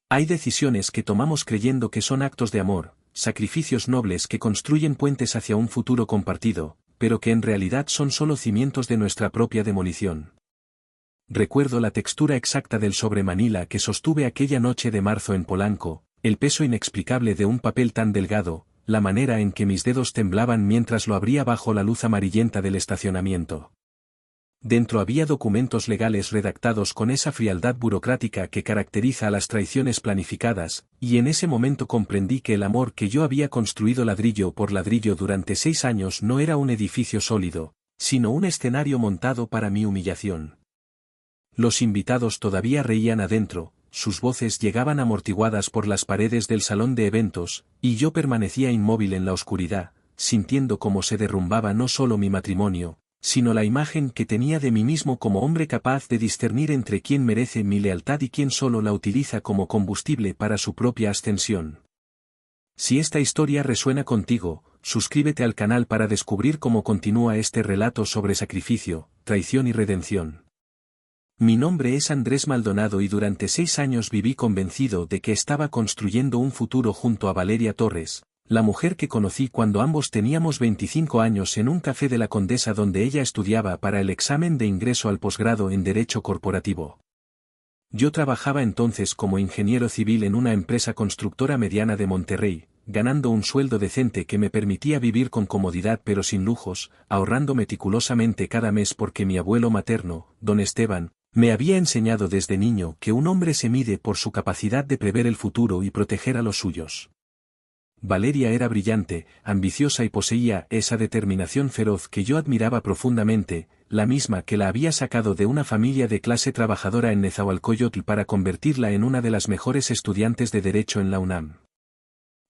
Hay decisiones que tomamos creyendo que son actos de amor, sacrificios nobles que construyen puentes hacia un futuro compartido, pero que en realidad son solo cimientos de nuestra propia demolición. Recuerdo la textura exacta del sobremanila que sostuve aquella noche de marzo en Polanco, el peso inexplicable de un papel tan delgado, la manera en que mis dedos temblaban mientras lo abría bajo la luz amarillenta del estacionamiento. Dentro había documentos legales redactados con esa frialdad burocrática que caracteriza a las traiciones planificadas, y en ese momento comprendí que el amor que yo había construido ladrillo por ladrillo durante 6 años no era un edificio sólido, sino un escenario montado para mi humillación. Los invitados todavía reían adentro, sus voces llegaban amortiguadas por las paredes del salón de eventos, y yo permanecía inmóvil en la oscuridad, sintiendo cómo se derrumbaba no solo mi matrimonio, sino la imagen que tenía de mí mismo como hombre capaz de discernir entre quién merece mi lealtad y quién solo la utiliza como combustible para su propia ascensión. Si esta historia resuena contigo, suscríbete al canal para descubrir cómo continúa este relato sobre sacrificio, traición y redención. Mi nombre es Andrés Maldonado y durante 6 años viví convencido de que estaba construyendo un futuro junto a Valeria Torres, la mujer que conocí cuando ambos teníamos 25 años en un café de la Condesa donde ella estudiaba para el examen de ingreso al posgrado en Derecho Corporativo. Yo trabajaba entonces como ingeniero civil en una empresa constructora mediana de Monterrey, ganando un sueldo decente que me permitía vivir con comodidad pero sin lujos, ahorrando meticulosamente cada mes porque mi abuelo materno, don Esteban, me había enseñado desde niño que un hombre se mide por su capacidad de prever el futuro y proteger a los suyos. Valeria era brillante, ambiciosa y poseía esa determinación feroz que yo admiraba profundamente, la misma que la había sacado de una familia de clase trabajadora en Nezahualcóyotl para convertirla en una de las mejores estudiantes de Derecho en la UNAM.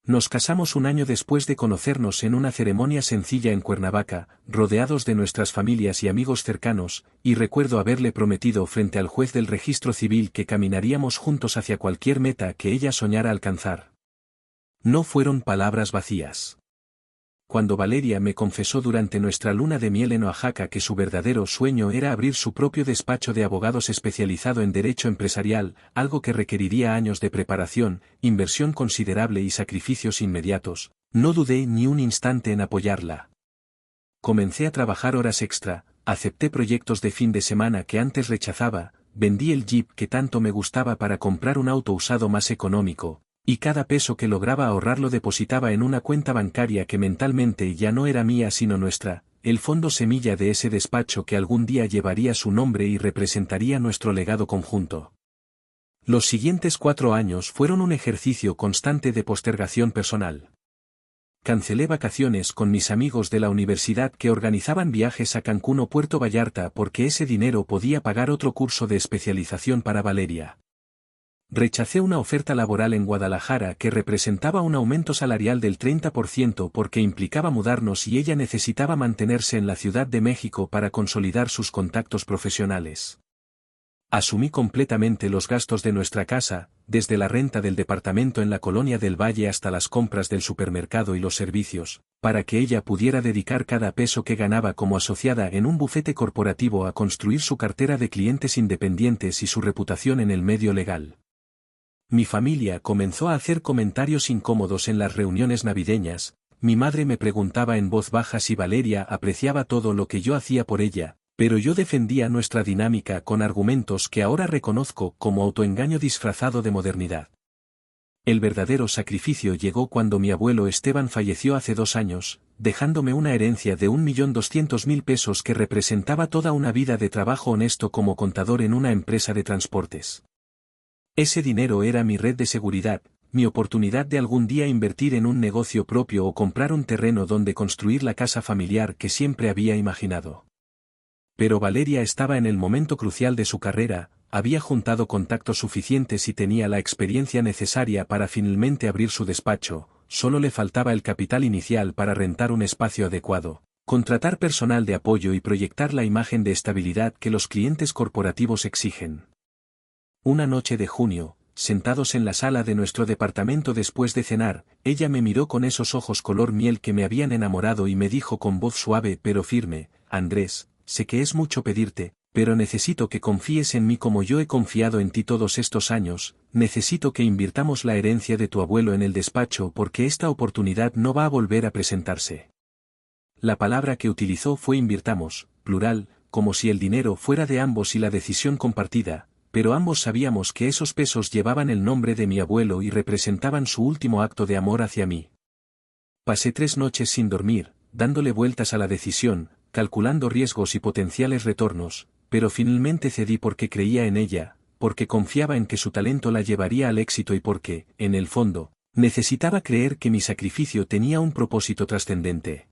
Nos casamos un año después de conocernos en una ceremonia sencilla en Cuernavaca, rodeados de nuestras familias y amigos cercanos, y recuerdo haberle prometido frente al juez del registro civil que caminaríamos juntos hacia cualquier meta que ella soñara alcanzar. No fueron palabras vacías. Cuando Valeria me confesó durante nuestra luna de miel en Oaxaca que su verdadero sueño era abrir su propio despacho de abogados especializado en derecho empresarial, algo que requeriría años de preparación, inversión considerable y sacrificios inmediatos, no dudé ni un instante en apoyarla. Comencé a trabajar horas extra, acepté proyectos de fin de semana que antes rechazaba, vendí el Jeep que tanto me gustaba para comprar un auto usado más económico, y cada peso que lograba ahorrar lo depositaba en una cuenta bancaria que mentalmente ya no era mía sino nuestra, el fondo semilla de ese despacho que algún día llevaría su nombre y representaría nuestro legado conjunto. Los siguientes 4 años fueron un ejercicio constante de postergación personal. Cancelé vacaciones con mis amigos de la universidad que organizaban viajes a Cancún o Puerto Vallarta porque ese dinero podía pagar otro curso de especialización para Valeria. Rechacé una oferta laboral en Guadalajara que representaba un aumento salarial del 30% porque implicaba mudarnos y ella necesitaba mantenerse en la Ciudad de México para consolidar sus contactos profesionales. Asumí completamente los gastos de nuestra casa, desde la renta del departamento en la Colonia del Valle hasta las compras del supermercado y los servicios, para que ella pudiera dedicar cada peso que ganaba como asociada en un bufete corporativo a construir su cartera de clientes independientes y su reputación en el medio legal. Mi familia comenzó a hacer comentarios incómodos en las reuniones navideñas, mi madre me preguntaba en voz baja si Valeria apreciaba todo lo que yo hacía por ella, pero yo defendía nuestra dinámica con argumentos que ahora reconozco como autoengaño disfrazado de modernidad. El verdadero sacrificio llegó cuando mi abuelo Esteban falleció hace 2 años, dejándome una herencia de 1.200.000 pesos que representaba toda una vida de trabajo honesto como contador en una empresa de transportes. Ese dinero era mi red de seguridad, mi oportunidad de algún día invertir en un negocio propio o comprar un terreno donde construir la casa familiar que siempre había imaginado. Pero Valeria estaba en el momento crucial de su carrera, había juntado contactos suficientes y tenía la experiencia necesaria para finalmente abrir su despacho, solo le faltaba el capital inicial para rentar un espacio adecuado, contratar personal de apoyo y proyectar la imagen de estabilidad que los clientes corporativos exigen. Una noche de junio, sentados en la sala de nuestro departamento después de cenar, ella me miró con esos ojos color miel que me habían enamorado y me dijo con voz suave pero firme: Andrés, sé que es mucho pedirte, pero necesito que confíes en mí como yo he confiado en ti todos estos años, necesito que invirtamos la herencia de tu abuelo en el despacho porque esta oportunidad no va a volver a presentarse. La palabra que utilizó fue invirtamos, plural, como si el dinero fuera de ambos y la decisión compartida, pero ambos sabíamos que esos pesos llevaban el nombre de mi abuelo y representaban su último acto de amor hacia mí. Pasé 3 noches sin dormir, dándole vueltas a la decisión, calculando riesgos y potenciales retornos, pero finalmente cedí porque creía en ella, porque confiaba en que su talento la llevaría al éxito y porque, en el fondo, necesitaba creer que mi sacrificio tenía un propósito trascendente.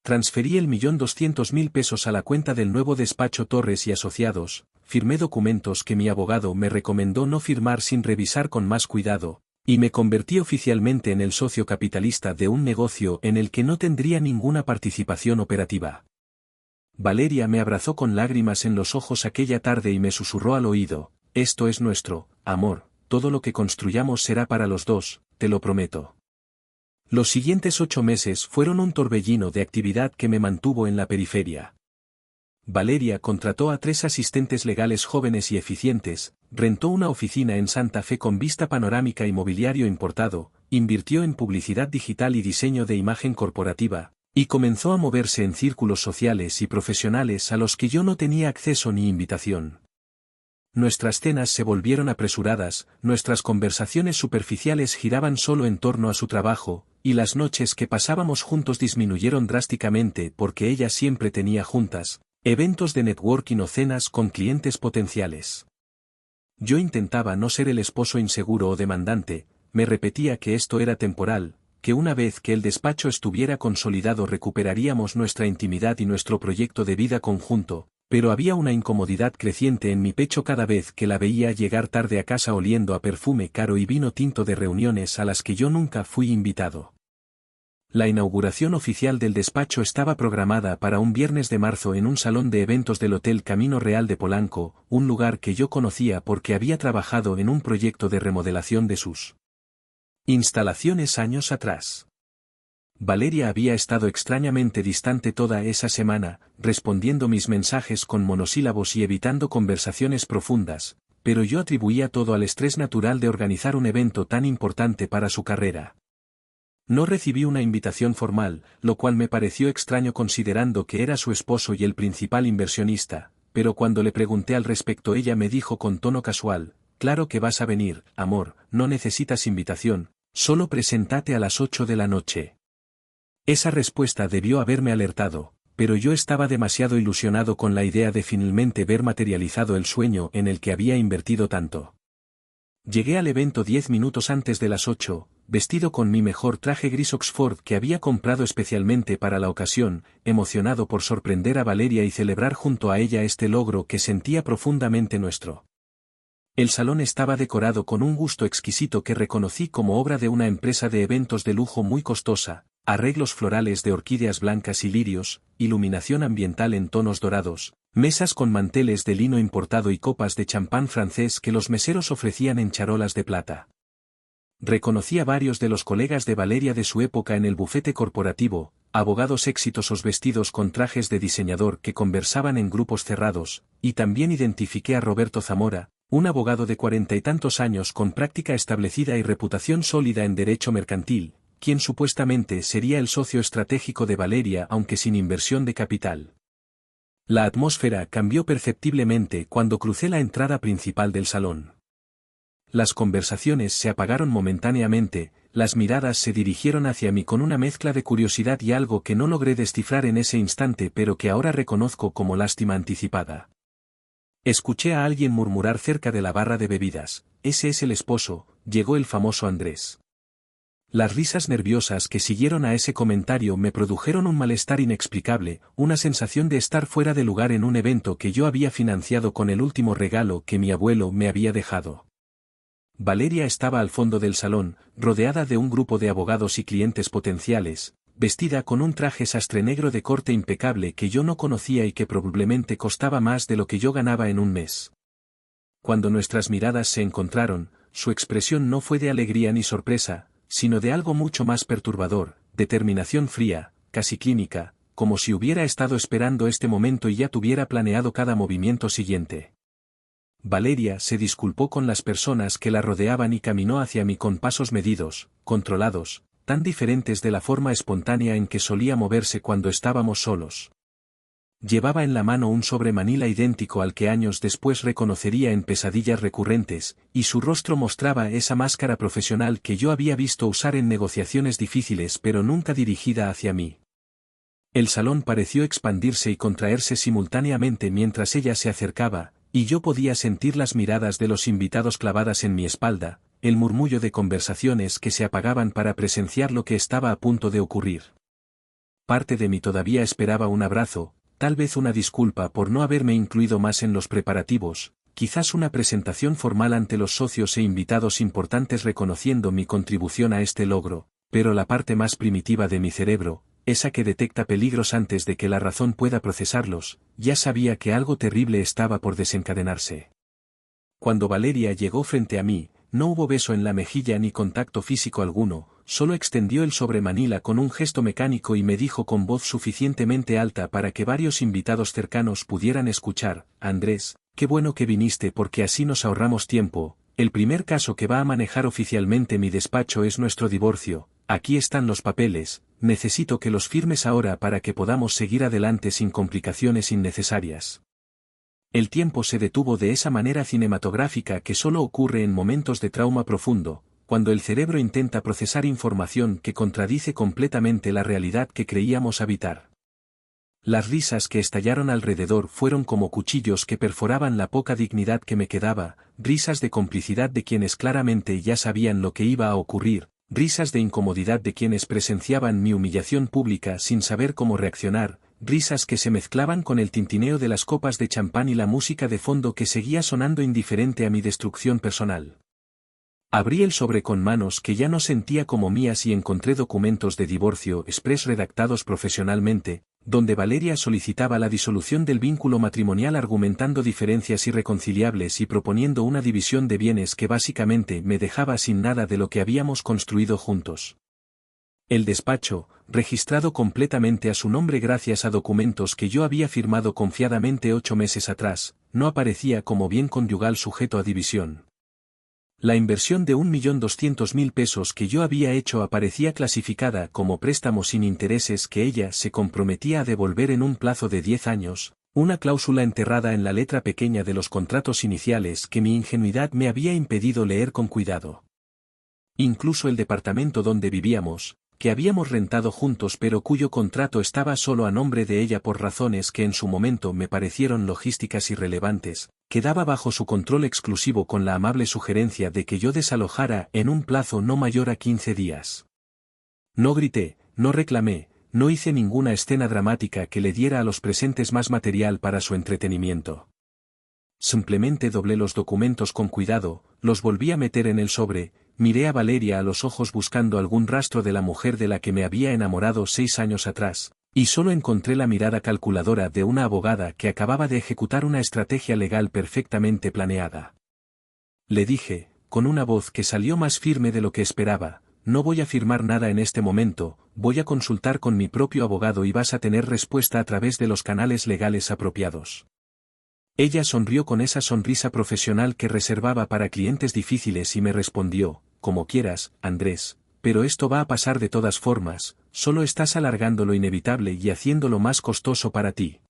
Transferí el 1.200.000 pesos a la cuenta del nuevo despacho Torres y Asociados, firmé documentos que mi abogado me recomendó no firmar sin revisar con más cuidado, y me convertí oficialmente en el socio capitalista de un negocio en el que no tendría ninguna participación operativa. Valeria me abrazó con lágrimas en los ojos aquella tarde y me susurró al oído, esto es nuestro, amor, todo lo que construyamos será para los dos, te lo prometo. Los siguientes 8 meses fueron un torbellino de actividad que me mantuvo en la periferia. Valeria contrató a 3 asistentes legales jóvenes y eficientes, rentó una oficina en Santa Fe con vista panorámica y mobiliario importado, invirtió en publicidad digital y diseño de imagen corporativa, y comenzó a moverse en círculos sociales y profesionales a los que yo no tenía acceso ni invitación. Nuestras cenas se volvieron apresuradas, nuestras conversaciones superficiales giraban solo en torno a su trabajo, y las noches que pasábamos juntos disminuyeron drásticamente porque ella siempre tenía juntas, eventos de networking o cenas con clientes potenciales. Yo intentaba no ser el esposo inseguro o demandante, me repetía que esto era temporal, que una vez que el despacho estuviera consolidado recuperaríamos nuestra intimidad y nuestro proyecto de vida conjunto, pero había una incomodidad creciente en mi pecho cada vez que la veía llegar tarde a casa oliendo a perfume caro y vino tinto de reuniones a las que yo nunca fui invitado. La inauguración oficial del despacho estaba programada para un viernes de marzo en un salón de eventos del Hotel Camino Real de Polanco, un lugar que yo conocía porque había trabajado en un proyecto de remodelación de sus instalaciones años atrás. Valeria había estado extrañamente distante toda esa semana, respondiendo mis mensajes con monosílabos y evitando conversaciones profundas, pero yo atribuía todo al estrés natural de organizar un evento tan importante para su carrera. No recibí una invitación formal, lo cual me pareció extraño considerando que era su esposo y el principal inversionista, pero cuando le pregunté al respecto ella me dijo con tono casual, claro que vas a venir, amor, no necesitas invitación, solo preséntate a las 8 de la noche. Esa respuesta debió haberme alertado, pero yo estaba demasiado ilusionado con la idea de finalmente ver materializado el sueño en el que había invertido tanto. Llegué al evento 10 minutos antes de las 8, vestido con mi mejor traje gris Oxford que había comprado especialmente para la ocasión, emocionado por sorprender a Valeria y celebrar junto a ella este logro que sentía profundamente nuestro. El salón estaba decorado con un gusto exquisito que reconocí como obra de una empresa de eventos de lujo muy costosa, arreglos florales de orquídeas blancas y lirios, iluminación ambiental en tonos dorados, mesas con manteles de lino importado y copas de champán francés que los meseros ofrecían en charolas de plata. Reconocí a varios de los colegas de Valeria de su época en el bufete corporativo, abogados exitosos vestidos con trajes de diseñador que conversaban en grupos cerrados, y también identifiqué a Roberto Zamora, un abogado de 40 y tantos años con práctica establecida y reputación sólida en derecho mercantil, quien supuestamente sería el socio estratégico de Valeria aunque sin inversión de capital. La atmósfera cambió perceptiblemente cuando crucé la entrada principal del salón. Las conversaciones se apagaron momentáneamente, las miradas se dirigieron hacia mí con una mezcla de curiosidad y algo que no logré descifrar en ese instante pero que ahora reconozco como lástima anticipada. Escuché a alguien murmurar cerca de la barra de bebidas, ese es el esposo, llegó el famoso Andrés. Las risas nerviosas que siguieron a ese comentario me produjeron un malestar inexplicable, una sensación de estar fuera de lugar en un evento que yo había financiado con el último regalo que mi abuelo me había dejado. Valeria estaba al fondo del salón, rodeada de un grupo de abogados y clientes potenciales, vestida con un traje sastre negro de corte impecable que yo no conocía y que probablemente costaba más de lo que yo ganaba en un mes. Cuando nuestras miradas se encontraron, su expresión no fue de alegría ni sorpresa, sino de algo mucho más perturbador, determinación fría, casi clínica, como si hubiera estado esperando este momento y ya tuviera planeado cada movimiento siguiente. Valeria se disculpó con las personas que la rodeaban y caminó hacia mí con pasos medidos, controlados, tan diferentes de la forma espontánea en que solía moverse cuando estábamos solos. Llevaba en la mano un sobre manila idéntico al que años después reconocería en pesadillas recurrentes, y su rostro mostraba esa máscara profesional que yo había visto usar en negociaciones difíciles pero nunca dirigida hacia mí. El salón pareció expandirse y contraerse simultáneamente mientras ella se acercaba, y yo podía sentir las miradas de los invitados clavadas en mi espalda, el murmullo de conversaciones que se apagaban para presenciar lo que estaba a punto de ocurrir. Parte de mí todavía esperaba un abrazo, tal vez una disculpa por no haberme incluido más en los preparativos, quizás una presentación formal ante los socios e invitados importantes reconociendo mi contribución a este logro, pero la parte más primitiva de mi cerebro, esa que detecta peligros antes de que la razón pueda procesarlos, ya sabía que algo terrible estaba por desencadenarse. Cuando Valeria llegó frente a mí, no hubo beso en la mejilla ni contacto físico alguno, solo extendió el sobre manila con un gesto mecánico y me dijo con voz suficientemente alta para que varios invitados cercanos pudieran escuchar: Andrés, qué bueno que viniste porque así nos ahorramos tiempo, el primer caso que va a manejar oficialmente mi despacho es nuestro divorcio, aquí están los papeles, necesito que los firmes ahora para que podamos seguir adelante sin complicaciones innecesarias. El tiempo se detuvo de esa manera cinematográfica que solo ocurre en momentos de trauma profundo, cuando el cerebro intenta procesar información que contradice completamente la realidad que creíamos habitar. Las risas que estallaron alrededor fueron como cuchillos que perforaban la poca dignidad que me quedaba, risas de complicidad de quienes claramente ya sabían lo que iba a ocurrir, risas de incomodidad de quienes presenciaban mi humillación pública sin saber cómo reaccionar, risas que se mezclaban con el tintineo de las copas de champán y la música de fondo que seguía sonando indiferente a mi destrucción personal. Abrí el sobre con manos que ya no sentía como mías y encontré documentos de divorcio express redactados profesionalmente, donde Valeria solicitaba la disolución del vínculo matrimonial argumentando diferencias irreconciliables y proponiendo una división de bienes que básicamente me dejaba sin nada de lo que habíamos construido juntos. El despacho, registrado completamente a su nombre gracias a documentos que yo había firmado confiadamente 8 meses atrás, no aparecía como bien conyugal sujeto a división. La inversión de 1.200.000 pesos que yo había hecho aparecía clasificada como préstamo sin intereses que ella se comprometía a devolver en un plazo de 10 años, una cláusula enterrada en la letra pequeña de los contratos iniciales que mi ingenuidad me había impedido leer con cuidado. Incluso el departamento donde vivíamos, que habíamos rentado juntos pero cuyo contrato estaba solo a nombre de ella por razones que en su momento me parecieron logísticas irrelevantes, quedaba bajo su control exclusivo con la amable sugerencia de que yo desalojara en un plazo no mayor a 15 días. No grité, no reclamé, no hice ninguna escena dramática que le diera a los presentes más material para su entretenimiento. Simplemente doblé los documentos con cuidado, los volví a meter en el sobre, miré a Valeria a los ojos buscando algún rastro de la mujer de la que me había enamorado 6 años atrás, y solo encontré la mirada calculadora de una abogada que acababa de ejecutar una estrategia legal perfectamente planeada. Le dije, con una voz que salió más firme de lo que esperaba: no voy a firmar nada en este momento, voy a consultar con mi propio abogado y vas a tener respuesta a través de los canales legales apropiados. Ella sonrió con esa sonrisa profesional que reservaba para clientes difíciles y me respondió: como quieras, Andrés, pero esto va a pasar de todas formas, solo estás alargando lo inevitable y haciéndolo más costoso para ti.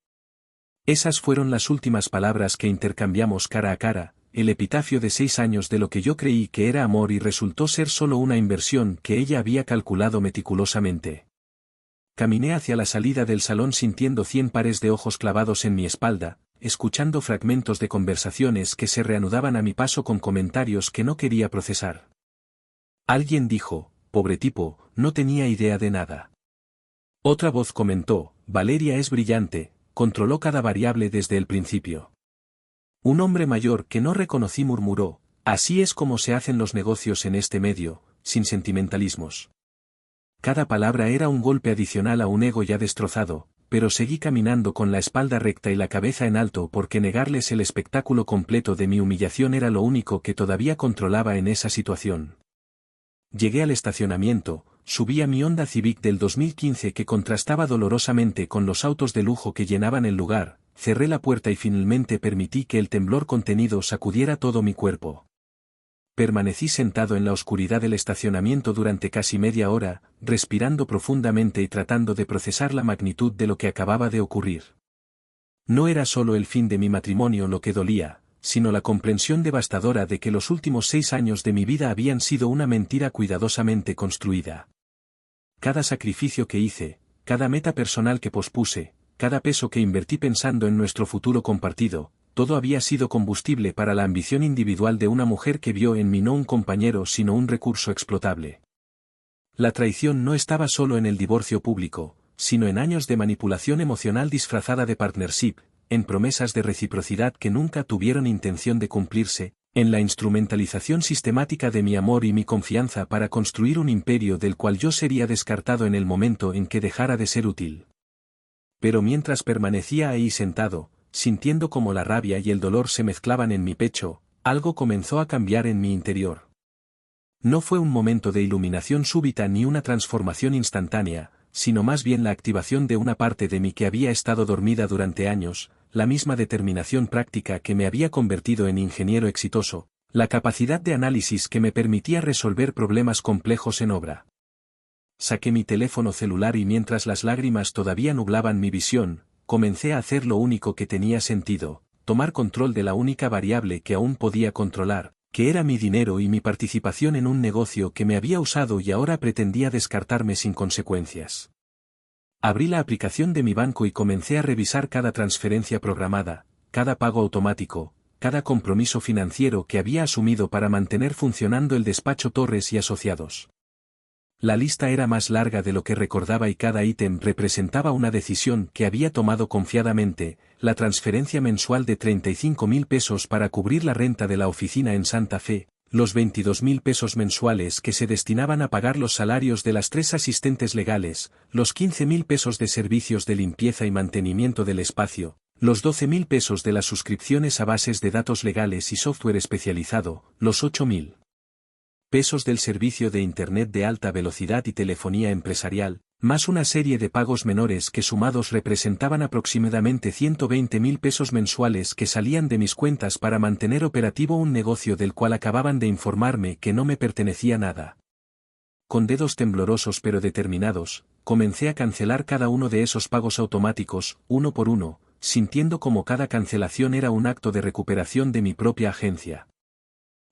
Esas fueron las últimas palabras que intercambiamos cara a cara, el epitafio de 6 años de lo que yo creí que era amor y resultó ser solo una inversión que ella había calculado meticulosamente. Caminé hacia la salida del salón sintiendo 100 pares de ojos clavados en mi espalda, escuchando fragmentos de conversaciones que se reanudaban a mi paso con comentarios que no quería procesar. Alguien dijo: pobre tipo, no tenía idea de nada. Otra voz comentó: Valeria es brillante, controló cada variable desde el principio. Un hombre mayor que no reconocí murmuró: así es como se hacen los negocios en este medio, sin sentimentalismos. Cada palabra era un golpe adicional a un ego ya destrozado, pero seguí caminando con la espalda recta y la cabeza en alto porque negarles el espectáculo completo de mi humillación era lo único que todavía controlaba en esa situación. Llegué al estacionamiento, subí a mi Honda Civic del 2015 que contrastaba dolorosamente con los autos de lujo que llenaban el lugar, cerré la puerta y finalmente permití que el temblor contenido sacudiera todo mi cuerpo. Permanecí sentado en la oscuridad del estacionamiento durante casi media hora, respirando profundamente y tratando de procesar la magnitud de lo que acababa de ocurrir. No era solo el fin de mi matrimonio lo que dolía, sino la comprensión devastadora de que los últimos 6 años de mi vida habían sido una mentira cuidadosamente construida. Cada sacrificio que hice, cada meta personal que pospuse, cada peso que invertí pensando en nuestro futuro compartido, todo había sido combustible para la ambición individual de una mujer que vio en mí no un compañero sino un recurso explotable. La traición no estaba solo en el divorcio público, sino en años de manipulación emocional disfrazada de partnership, en promesas de reciprocidad que nunca tuvieron intención de cumplirse, en la instrumentalización sistemática de mi amor y mi confianza para construir un imperio del cual yo sería descartado en el momento en que dejara de ser útil. Pero mientras permanecía ahí sentado, sintiendo como la rabia y el dolor se mezclaban en mi pecho, algo comenzó a cambiar en mi interior. No fue un momento de iluminación súbita ni una transformación instantánea, sino más bien la activación de una parte de mí que había estado dormida durante años, la misma determinación práctica que me había convertido en ingeniero exitoso, la capacidad de análisis que me permitía resolver problemas complejos en obra. Saqué mi teléfono celular y mientras las lágrimas todavía nublaban mi visión, comencé a hacer lo único que tenía sentido, tomar control de la única variable que aún podía controlar, que era mi dinero y mi participación en un negocio que me había usado y ahora pretendía descartarme sin consecuencias. Abrí la aplicación de mi banco y comencé a revisar cada transferencia programada, cada pago automático, cada compromiso financiero que había asumido para mantener funcionando el despacho Torres y Asociados. La lista era más larga de lo que recordaba y cada ítem representaba una decisión que había tomado confiadamente, la transferencia mensual de 35.000 pesos para cubrir la renta de la oficina en Santa Fe, los 22.000 pesos mensuales que se destinaban a pagar los salarios de las 3 asistentes legales, los 15.000 pesos de servicios de limpieza y mantenimiento del espacio, los 12.000 pesos de las suscripciones a bases de datos legales y software especializado, los 8.000 pesos del servicio de Internet de alta velocidad y telefonía empresarial, más una serie de pagos menores que sumados representaban aproximadamente 120.000 pesos mensuales que salían de mis cuentas para mantener operativo un negocio del cual acababan de informarme que no me pertenecía nada. Con dedos temblorosos pero determinados, comencé a cancelar cada uno de esos pagos automáticos, uno por uno, sintiendo como cada cancelación era un acto de recuperación de mi propia agencia.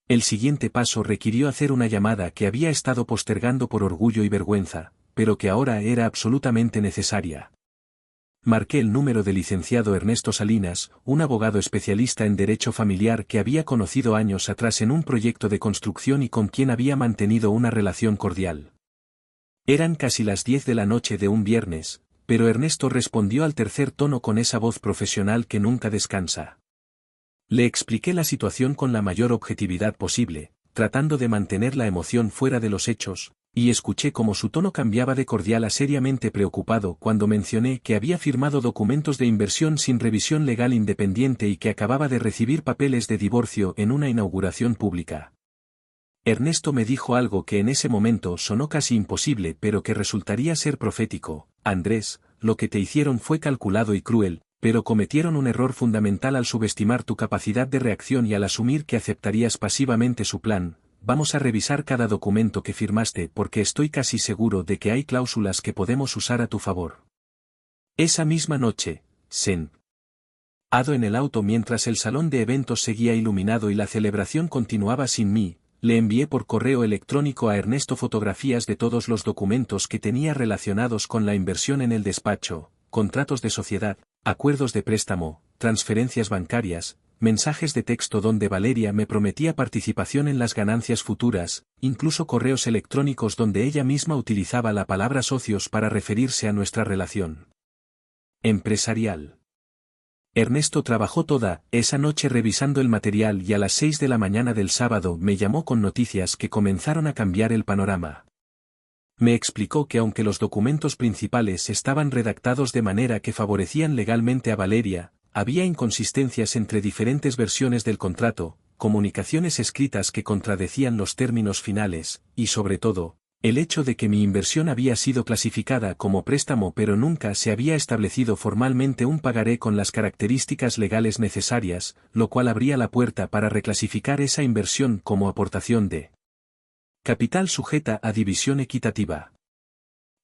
El siguiente paso requirió hacer una llamada que había estado postergando por orgullo y vergüenza, pero que ahora era absolutamente necesaria. Marqué el número del licenciado Ernesto Salinas, un abogado especialista en derecho familiar que había conocido años atrás en un proyecto de construcción y con quien había mantenido una relación cordial. Eran casi las 10 de la noche de un viernes, pero Ernesto respondió al tercer tono con esa voz profesional que nunca descansa. Le expliqué la situación con la mayor objetividad posible, tratando de mantener la emoción fuera de los hechos, y escuché cómo su tono cambiaba de cordial a seriamente preocupado cuando mencioné que había firmado documentos de inversión sin revisión legal independiente y que acababa de recibir papeles de divorcio en una inauguración pública. Ernesto me dijo algo que en ese momento sonó casi imposible pero que resultaría ser profético: Andrés, lo que te hicieron fue calculado y cruel, pero cometieron un error fundamental al subestimar tu capacidad de reacción y al asumir que aceptarías pasivamente su plan. Vamos a revisar cada documento que firmaste porque estoy casi seguro de que hay cláusulas que podemos usar a tu favor. Esa misma noche, sentado en el auto mientras el salón de eventos seguía iluminado y la celebración continuaba sin mí, le envié por correo electrónico a Ernesto fotografías de todos los documentos que tenía relacionados con la inversión en el despacho, contratos de sociedad, acuerdos de préstamo, transferencias bancarias, mensajes de texto donde Valeria me prometía participación en las ganancias futuras, incluso correos electrónicos donde ella misma utilizaba la palabra socios para referirse a nuestra relación empresarial. Ernesto trabajó toda esa noche revisando el material y a las 6 de la mañana del sábado me llamó con noticias que comenzaron a cambiar el panorama. Me explicó que aunque los documentos principales estaban redactados de manera que favorecían legalmente a Valeria, había inconsistencias entre diferentes versiones del contrato, comunicaciones escritas que contradecían los términos finales, y sobre todo, El hecho de que mi inversión había sido clasificada como préstamo pero nunca se había establecido formalmente un pagaré con las características legales necesarias, lo cual abría la puerta para reclasificar esa inversión como aportación de capital sujeta a división equitativa.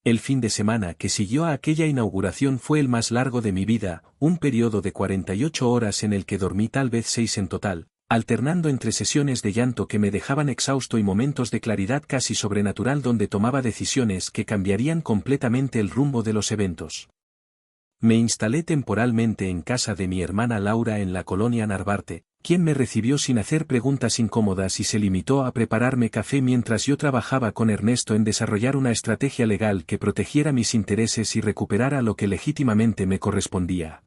El fin de semana que siguió a aquella inauguración fue el más largo de mi vida, un periodo de 48 horas en el que dormí tal vez 6 en total, alternando entre sesiones de llanto que me dejaban exhausto y momentos de claridad casi sobrenatural donde tomaba decisiones que cambiarían completamente el rumbo de los eventos. Me instalé temporalmente en casa de mi hermana Laura en la colonia Narvarte, quien me recibió sin hacer preguntas incómodas y se limitó a prepararme café mientras yo trabajaba con Ernesto en desarrollar una estrategia legal que protegiera mis intereses y recuperara lo que legítimamente me correspondía.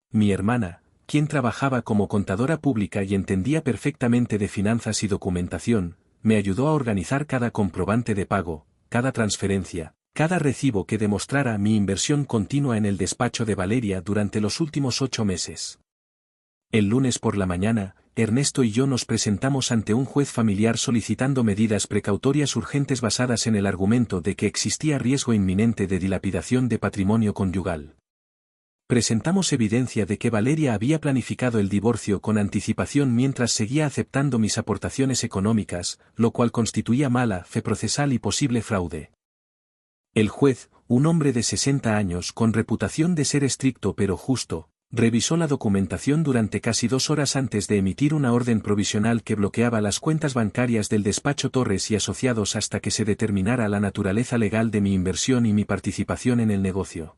Mi hermana, quien trabajaba como contadora pública y entendía perfectamente de finanzas y documentación, me ayudó a organizar cada comprobante de pago, cada transferencia, cada recibo que demostrara mi inversión continua en el despacho de Valeria durante los últimos 8 meses. El lunes por la mañana, Ernesto y yo nos presentamos ante un juez familiar solicitando medidas precautorias urgentes basadas en el argumento de que existía riesgo inminente de dilapidación de patrimonio conyugal. Presentamos evidencia de que Valeria había planificado el divorcio con anticipación mientras seguía aceptando mis aportaciones económicas, lo cual constituía mala fe procesal y posible fraude. El juez, un hombre de 60 años con reputación de ser estricto pero justo, revisó la documentación durante casi 2 horas antes de emitir una orden provisional que bloqueaba las cuentas bancarias del despacho Torres y Asociados hasta que se determinara la naturaleza legal de mi inversión y mi participación en el negocio.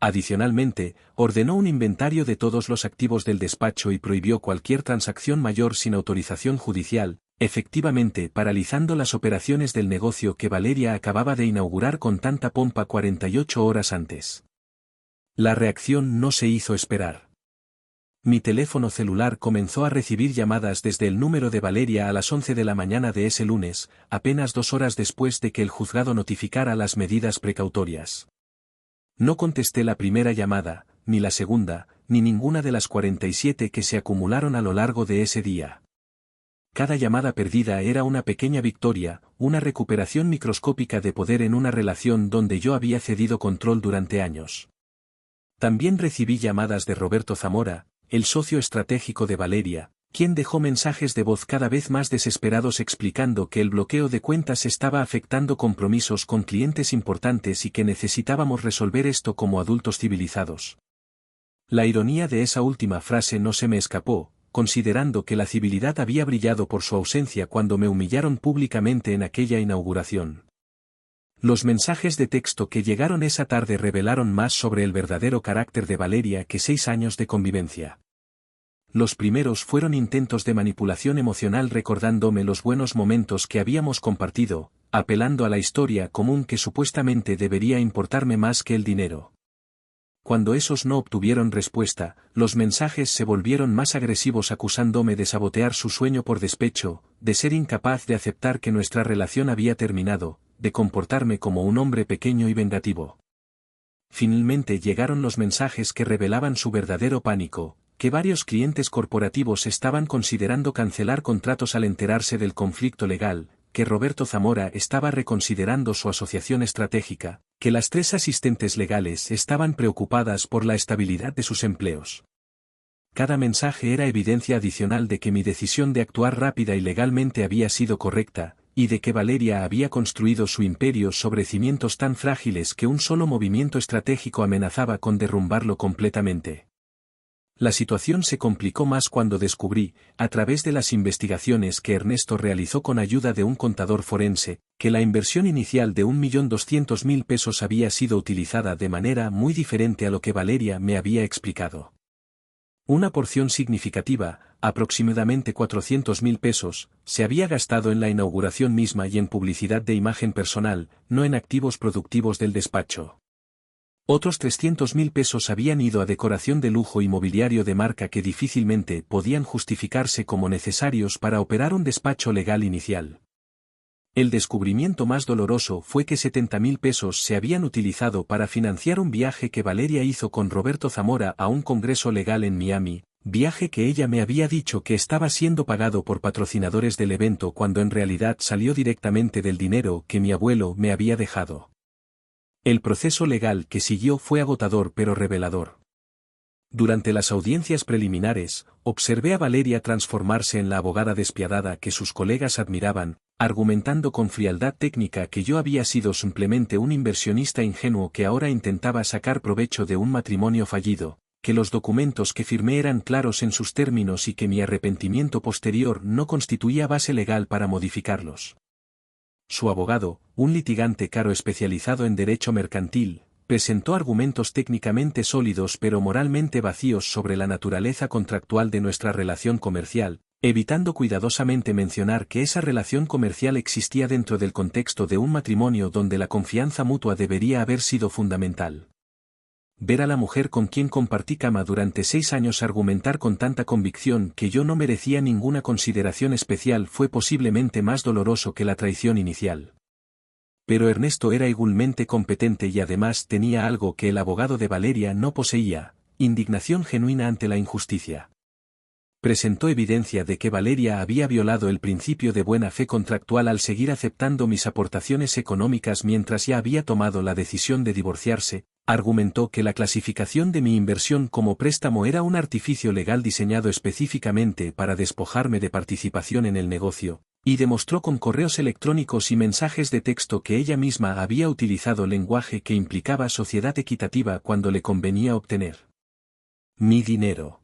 Adicionalmente, ordenó un inventario de todos los activos del despacho y prohibió cualquier transacción mayor sin autorización judicial, efectivamente paralizando las operaciones del negocio que Valeria acababa de inaugurar con tanta pompa 48 horas antes. La reacción no se hizo esperar. Mi teléfono celular comenzó a recibir llamadas desde el número de Valeria a las 11 de la mañana de ese lunes, apenas 2 horas después de que el juzgado notificara las medidas precautorias. No contesté la primera llamada, ni la segunda, ni ninguna de las 47 que se acumularon a lo largo de ese día. Cada llamada perdida era una pequeña victoria, una recuperación microscópica de poder en una relación donde yo había cedido control durante años. También recibí llamadas de Roberto Zamora, el socio estratégico de Valeria, quien dejó mensajes de voz cada vez más desesperados explicando que el bloqueo de cuentas estaba afectando compromisos con clientes importantes y que necesitábamos resolver esto como adultos civilizados. La ironía de esa última frase no se me escapó, considerando que la civilidad había brillado por su ausencia cuando me humillaron públicamente en aquella inauguración. Los mensajes de texto que llegaron esa tarde revelaron más sobre el verdadero carácter de Valeria que 6 años de convivencia. Los primeros fueron intentos de manipulación emocional recordándome los buenos momentos que habíamos compartido, apelando a la historia común que supuestamente debería importarme más que el dinero. Cuando esos no obtuvieron respuesta, los mensajes se volvieron más agresivos acusándome de sabotear su sueño por despecho, de ser incapaz de aceptar que nuestra relación había terminado, de comportarme como un hombre pequeño y vengativo. Finalmente llegaron los mensajes que revelaban su verdadero pánico, que varios clientes corporativos estaban considerando cancelar contratos al enterarse del conflicto legal, que Roberto Zamora estaba reconsiderando su asociación estratégica, que las 3 asistentes legales estaban preocupadas por la estabilidad de sus empleos. Cada mensaje era evidencia adicional de que mi decisión de actuar rápida y legalmente había sido correcta, y de que Valeria había construido su imperio sobre cimientos tan frágiles que un solo movimiento estratégico amenazaba con derrumbarlo completamente. La situación se complicó más cuando descubrí, a través de las investigaciones que Ernesto realizó con ayuda de un contador forense, que la inversión inicial de 1.200.000 pesos había sido utilizada de manera muy diferente a lo que Valeria me había explicado. Una porción significativa, aproximadamente 400.000 pesos, se había gastado en la inauguración misma y en publicidad de imagen personal, no en activos productivos del despacho. Otros 300.000 pesos habían ido a decoración de lujo y mobiliario de marca que difícilmente podían justificarse como necesarios para operar un despacho legal inicial. El descubrimiento más doloroso fue que 70.000 pesos se habían utilizado para financiar un viaje que Valeria hizo con Roberto Zamora a un congreso legal en Miami, Viaje que ella me había dicho que estaba siendo pagado por patrocinadores del evento cuando en realidad salió directamente del dinero que mi abuelo me había dejado. El proceso legal que siguió fue agotador pero revelador. Durante las audiencias preliminares, observé a Valeria transformarse en la abogada despiadada que sus colegas admiraban, argumentando con frialdad técnica que yo había sido simplemente un inversionista ingenuo que ahora intentaba sacar provecho de un matrimonio fallido, que los documentos que firmé eran claros en sus términos y que mi arrepentimiento posterior no constituía base legal para modificarlos. Su abogado, un litigante caro especializado en derecho mercantil, presentó argumentos técnicamente sólidos pero moralmente vacíos sobre la naturaleza contractual de nuestra relación comercial, evitando cuidadosamente mencionar que esa relación comercial existía dentro del contexto de un matrimonio donde la confianza mutua debería haber sido fundamental. Ver a la mujer con quien compartí cama durante 6 años argumentar con tanta convicción que yo no merecía ninguna consideración especial fue posiblemente más doloroso que la traición inicial. Pero Ernesto era igualmente competente y además tenía algo que el abogado de Valeria no poseía: indignación genuina ante la injusticia. Presentó evidencia de que Valeria había violado el principio de buena fe contractual al seguir aceptando mis aportaciones económicas mientras ya había tomado la decisión de divorciarse. Argumentó que la clasificación de mi inversión como préstamo era un artificio legal diseñado específicamente para despojarme de participación en el negocio, y demostró con correos electrónicos y mensajes de texto que ella misma había utilizado lenguaje que implicaba sociedad equitativa cuando le convenía obtener mi dinero.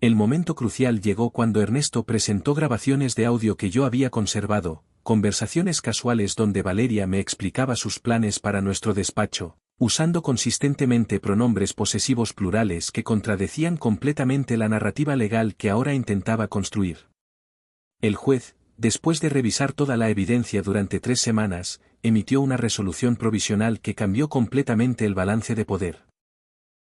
El momento crucial llegó cuando Ernesto presentó grabaciones de audio que yo había conservado, conversaciones casuales donde Valeria me explicaba sus planes para nuestro despacho, usando consistentemente pronombres posesivos plurales que contradecían completamente la narrativa legal que ahora intentaba construir. El juez, después de revisar toda la evidencia durante 3 semanas, emitió una resolución provisional que cambió completamente el balance de poder.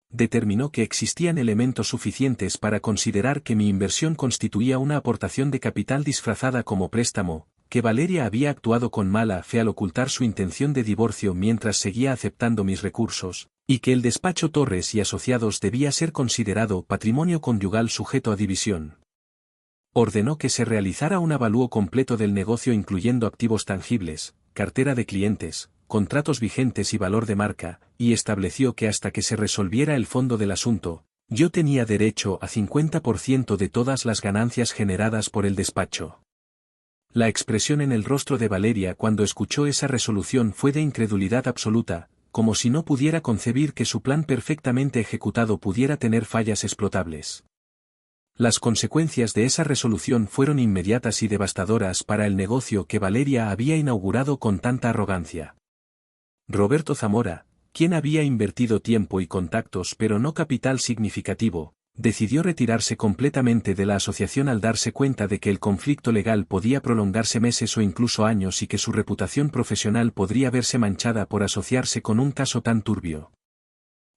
Determinó que existían elementos suficientes para considerar que mi inversión constituía una aportación de capital disfrazada como préstamo, que Valeria había actuado con mala fe al ocultar su intención de divorcio mientras seguía aceptando mis recursos, y que el despacho Torres y Asociados debía ser considerado patrimonio conyugal sujeto a división. Ordenó que se realizara un avalúo completo del negocio incluyendo activos tangibles, cartera de clientes, contratos vigentes y valor de marca, y estableció que hasta que se resolviera el fondo del asunto, yo tenía derecho a 50% de todas las ganancias generadas por el despacho. La expresión en el rostro de Valeria cuando escuchó esa resolución fue de incredulidad absoluta, como si no pudiera concebir que su plan perfectamente ejecutado pudiera tener fallas explotables. Las consecuencias de esa resolución fueron inmediatas y devastadoras para el negocio que Valeria había inaugurado con tanta arrogancia. Roberto Zamora, quien había invertido tiempo y contactos pero no capital significativo, decidió retirarse completamente de la asociación al darse cuenta de que el conflicto legal podía prolongarse meses o incluso años y que su reputación profesional podría verse manchada por asociarse con un caso tan turbio.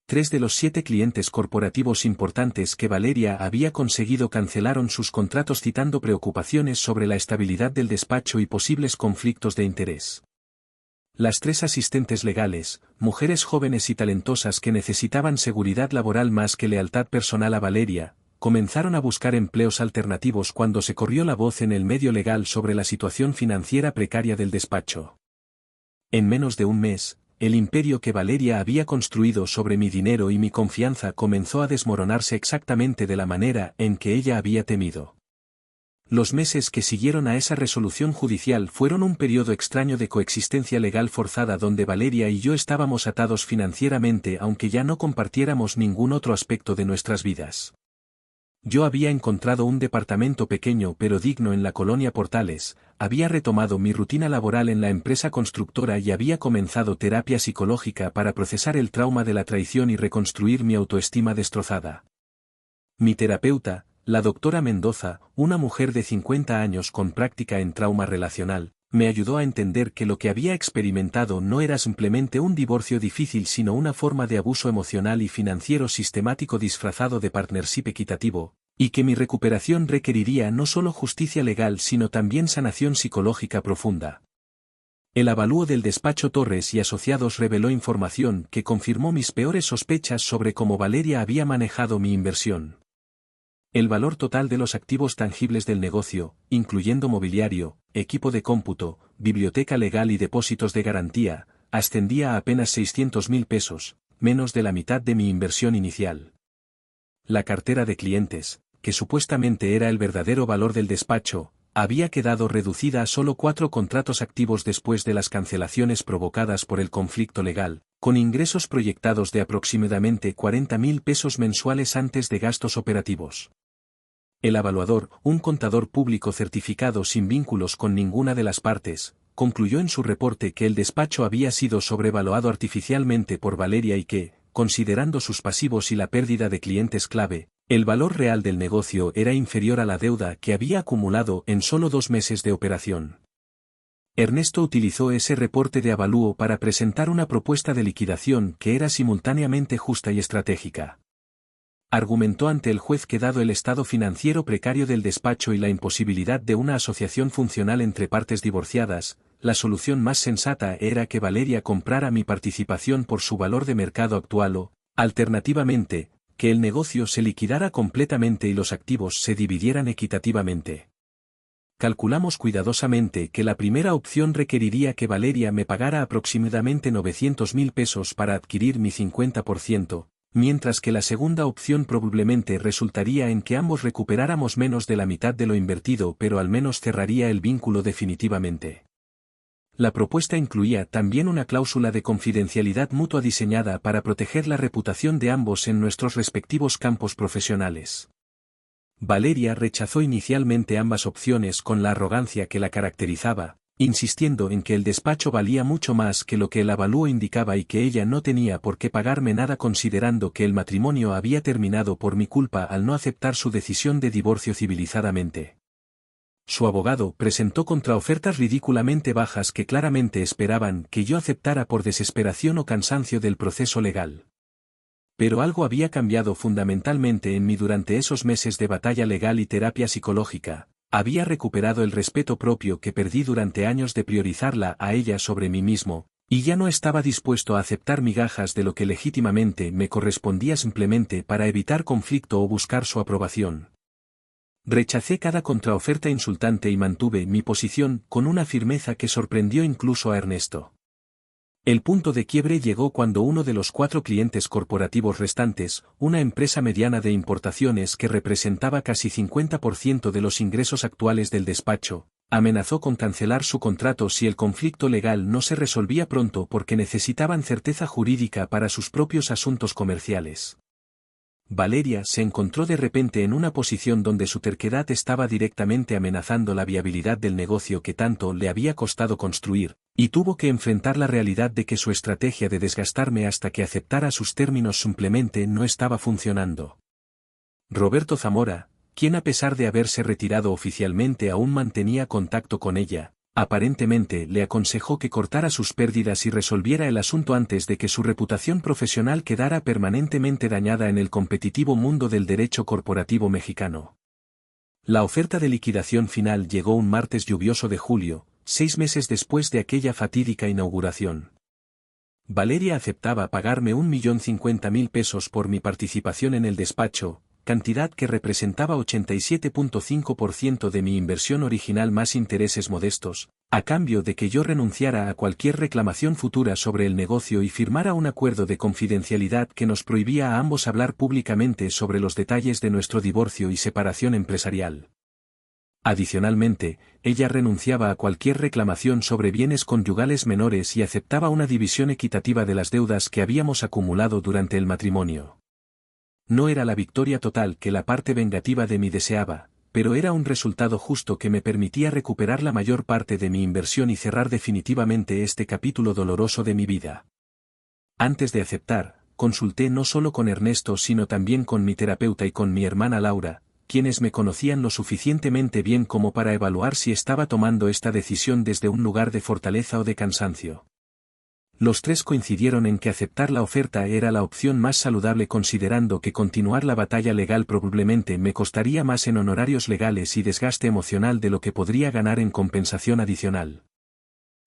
3 de los 7 clientes corporativos importantes que Valeria había conseguido cancelaron sus contratos citando preocupaciones sobre la estabilidad del despacho y posibles conflictos de interés. Las 3 asistentes legales, mujeres jóvenes y talentosas que necesitaban seguridad laboral más que lealtad personal a Valeria, comenzaron a buscar empleos alternativos cuando se corrió la voz en el medio legal sobre la situación financiera precaria del despacho. En menos de un mes, el imperio que Valeria había construido sobre mi dinero y mi confianza comenzó a desmoronarse exactamente de la manera en que ella había temido. Los meses que siguieron a esa resolución judicial fueron un periodo extraño de coexistencia legal forzada donde Valeria y yo estábamos atados financieramente aunque ya no compartiéramos ningún otro aspecto de nuestras vidas. Yo había encontrado un departamento pequeño pero digno en la colonia Portales, había retomado mi rutina laboral en la empresa constructora y había comenzado terapia psicológica para procesar el trauma de la traición y reconstruir mi autoestima destrozada. Mi terapeuta, la doctora Mendoza, una mujer de 50 años con práctica en trauma relacional, me ayudó a entender que lo que había experimentado no era simplemente un divorcio difícil sino una forma de abuso emocional y financiero sistemático disfrazado de partnership equitativo, y que mi recuperación requeriría no solo justicia legal sino también sanación psicológica profunda. El avalúo del despacho Torres y Asociados reveló información que confirmó mis peores sospechas sobre cómo Valeria había manejado mi inversión. El valor total de los activos tangibles del negocio, incluyendo mobiliario, equipo de cómputo, biblioteca legal y depósitos de garantía, ascendía a apenas 600.000 pesos, menos de la mitad de mi inversión inicial. La cartera de clientes, que supuestamente era el verdadero valor del despacho, había quedado reducida a solo 4 contratos activos después de las cancelaciones provocadas por el conflicto legal, con ingresos proyectados de aproximadamente 40.000 pesos mensuales antes de gastos operativos. El evaluador, un contador público certificado sin vínculos con ninguna de las partes, concluyó en su reporte que el despacho había sido sobrevaluado artificialmente por Valeria y que, considerando sus pasivos y la pérdida de clientes clave, el valor real del negocio era inferior a la deuda que había acumulado en solo 2 meses de operación. Ernesto utilizó ese reporte de avalúo para presentar una propuesta de liquidación que era simultáneamente justa y estratégica. Argumentó ante el juez que dado el estado financiero precario del despacho y la imposibilidad de una asociación funcional entre partes divorciadas, la solución más sensata era que Valeria comprara mi participación por su valor de mercado actual o, alternativamente, que el negocio se liquidara completamente y los activos se dividieran equitativamente. Calculamos cuidadosamente que la primera opción requeriría que Valeria me pagara aproximadamente 900.000 pesos para adquirir mi 50%, mientras que la segunda opción probablemente resultaría en que ambos recuperáramos menos de la mitad de lo invertido, pero al menos cerraría el vínculo definitivamente. La propuesta incluía también una cláusula de confidencialidad mutua diseñada para proteger la reputación de ambos en nuestros respectivos campos profesionales. Valeria rechazó inicialmente ambas opciones con la arrogancia que la caracterizaba, insistiendo en que el despacho valía mucho más que lo que el avalúo indicaba y que ella no tenía por qué pagarme nada considerando que el matrimonio había terminado por mi culpa al no aceptar su decisión de divorcio civilizadamente. Su abogado presentó contraofertas ridículamente bajas que claramente esperaban que yo aceptara por desesperación o cansancio del proceso legal. Pero algo había cambiado fundamentalmente en mí durante esos meses de batalla legal y terapia psicológica. Había recuperado el respeto propio que perdí durante años de priorizarla a ella sobre mí mismo, y ya no estaba dispuesto a aceptar migajas de lo que legítimamente me correspondía simplemente para evitar conflicto o buscar su aprobación. Rechacé cada contraoferta insultante y mantuve mi posición con una firmeza que sorprendió incluso a Ernesto. El punto de quiebre llegó cuando uno de los 4 clientes corporativos restantes, una empresa mediana de importaciones que representaba casi 50% de los ingresos actuales del despacho, amenazó con cancelar su contrato si el conflicto legal no se resolvía pronto porque necesitaban certeza jurídica para sus propios asuntos comerciales. Valeria se encontró de repente en una posición donde su terquedad estaba directamente amenazando la viabilidad del negocio que tanto le había costado construir, y tuvo que enfrentar la realidad de que su estrategia de desgastarme hasta que aceptara sus términos simplemente no estaba funcionando. Roberto Zamora, quien a pesar de haberse retirado oficialmente aún mantenía contacto con ella, aparentemente le aconsejó que cortara sus pérdidas y resolviera el asunto antes de que su reputación profesional quedara permanentemente dañada en el competitivo mundo del derecho corporativo mexicano. La oferta de liquidación final llegó un martes lluvioso de julio, 6 meses después de aquella fatídica inauguración. Valeria aceptaba pagarme 1.050.000 pesos por mi participación en el despacho, cantidad que representaba 87.5% de mi inversión original más intereses modestos, a cambio de que yo renunciara a cualquier reclamación futura sobre el negocio y firmara un acuerdo de confidencialidad que nos prohibía a ambos hablar públicamente sobre los detalles de nuestro divorcio y separación empresarial. Adicionalmente, ella renunciaba a cualquier reclamación sobre bienes conyugales menores y aceptaba una división equitativa de las deudas que habíamos acumulado durante el matrimonio. No era la victoria total que la parte vengativa de mí deseaba, pero era un resultado justo que me permitía recuperar la mayor parte de mi inversión y cerrar definitivamente este capítulo doloroso de mi vida. Antes de aceptar, consulté no solo con Ernesto sino también con mi terapeuta y con mi hermana Laura, quienes me conocían lo suficientemente bien como para evaluar si estaba tomando esta decisión desde un lugar de fortaleza o de cansancio. Los 3 coincidieron en que aceptar la oferta era la opción más saludable considerando que continuar la batalla legal probablemente me costaría más en honorarios legales y desgaste emocional de lo que podría ganar en compensación adicional.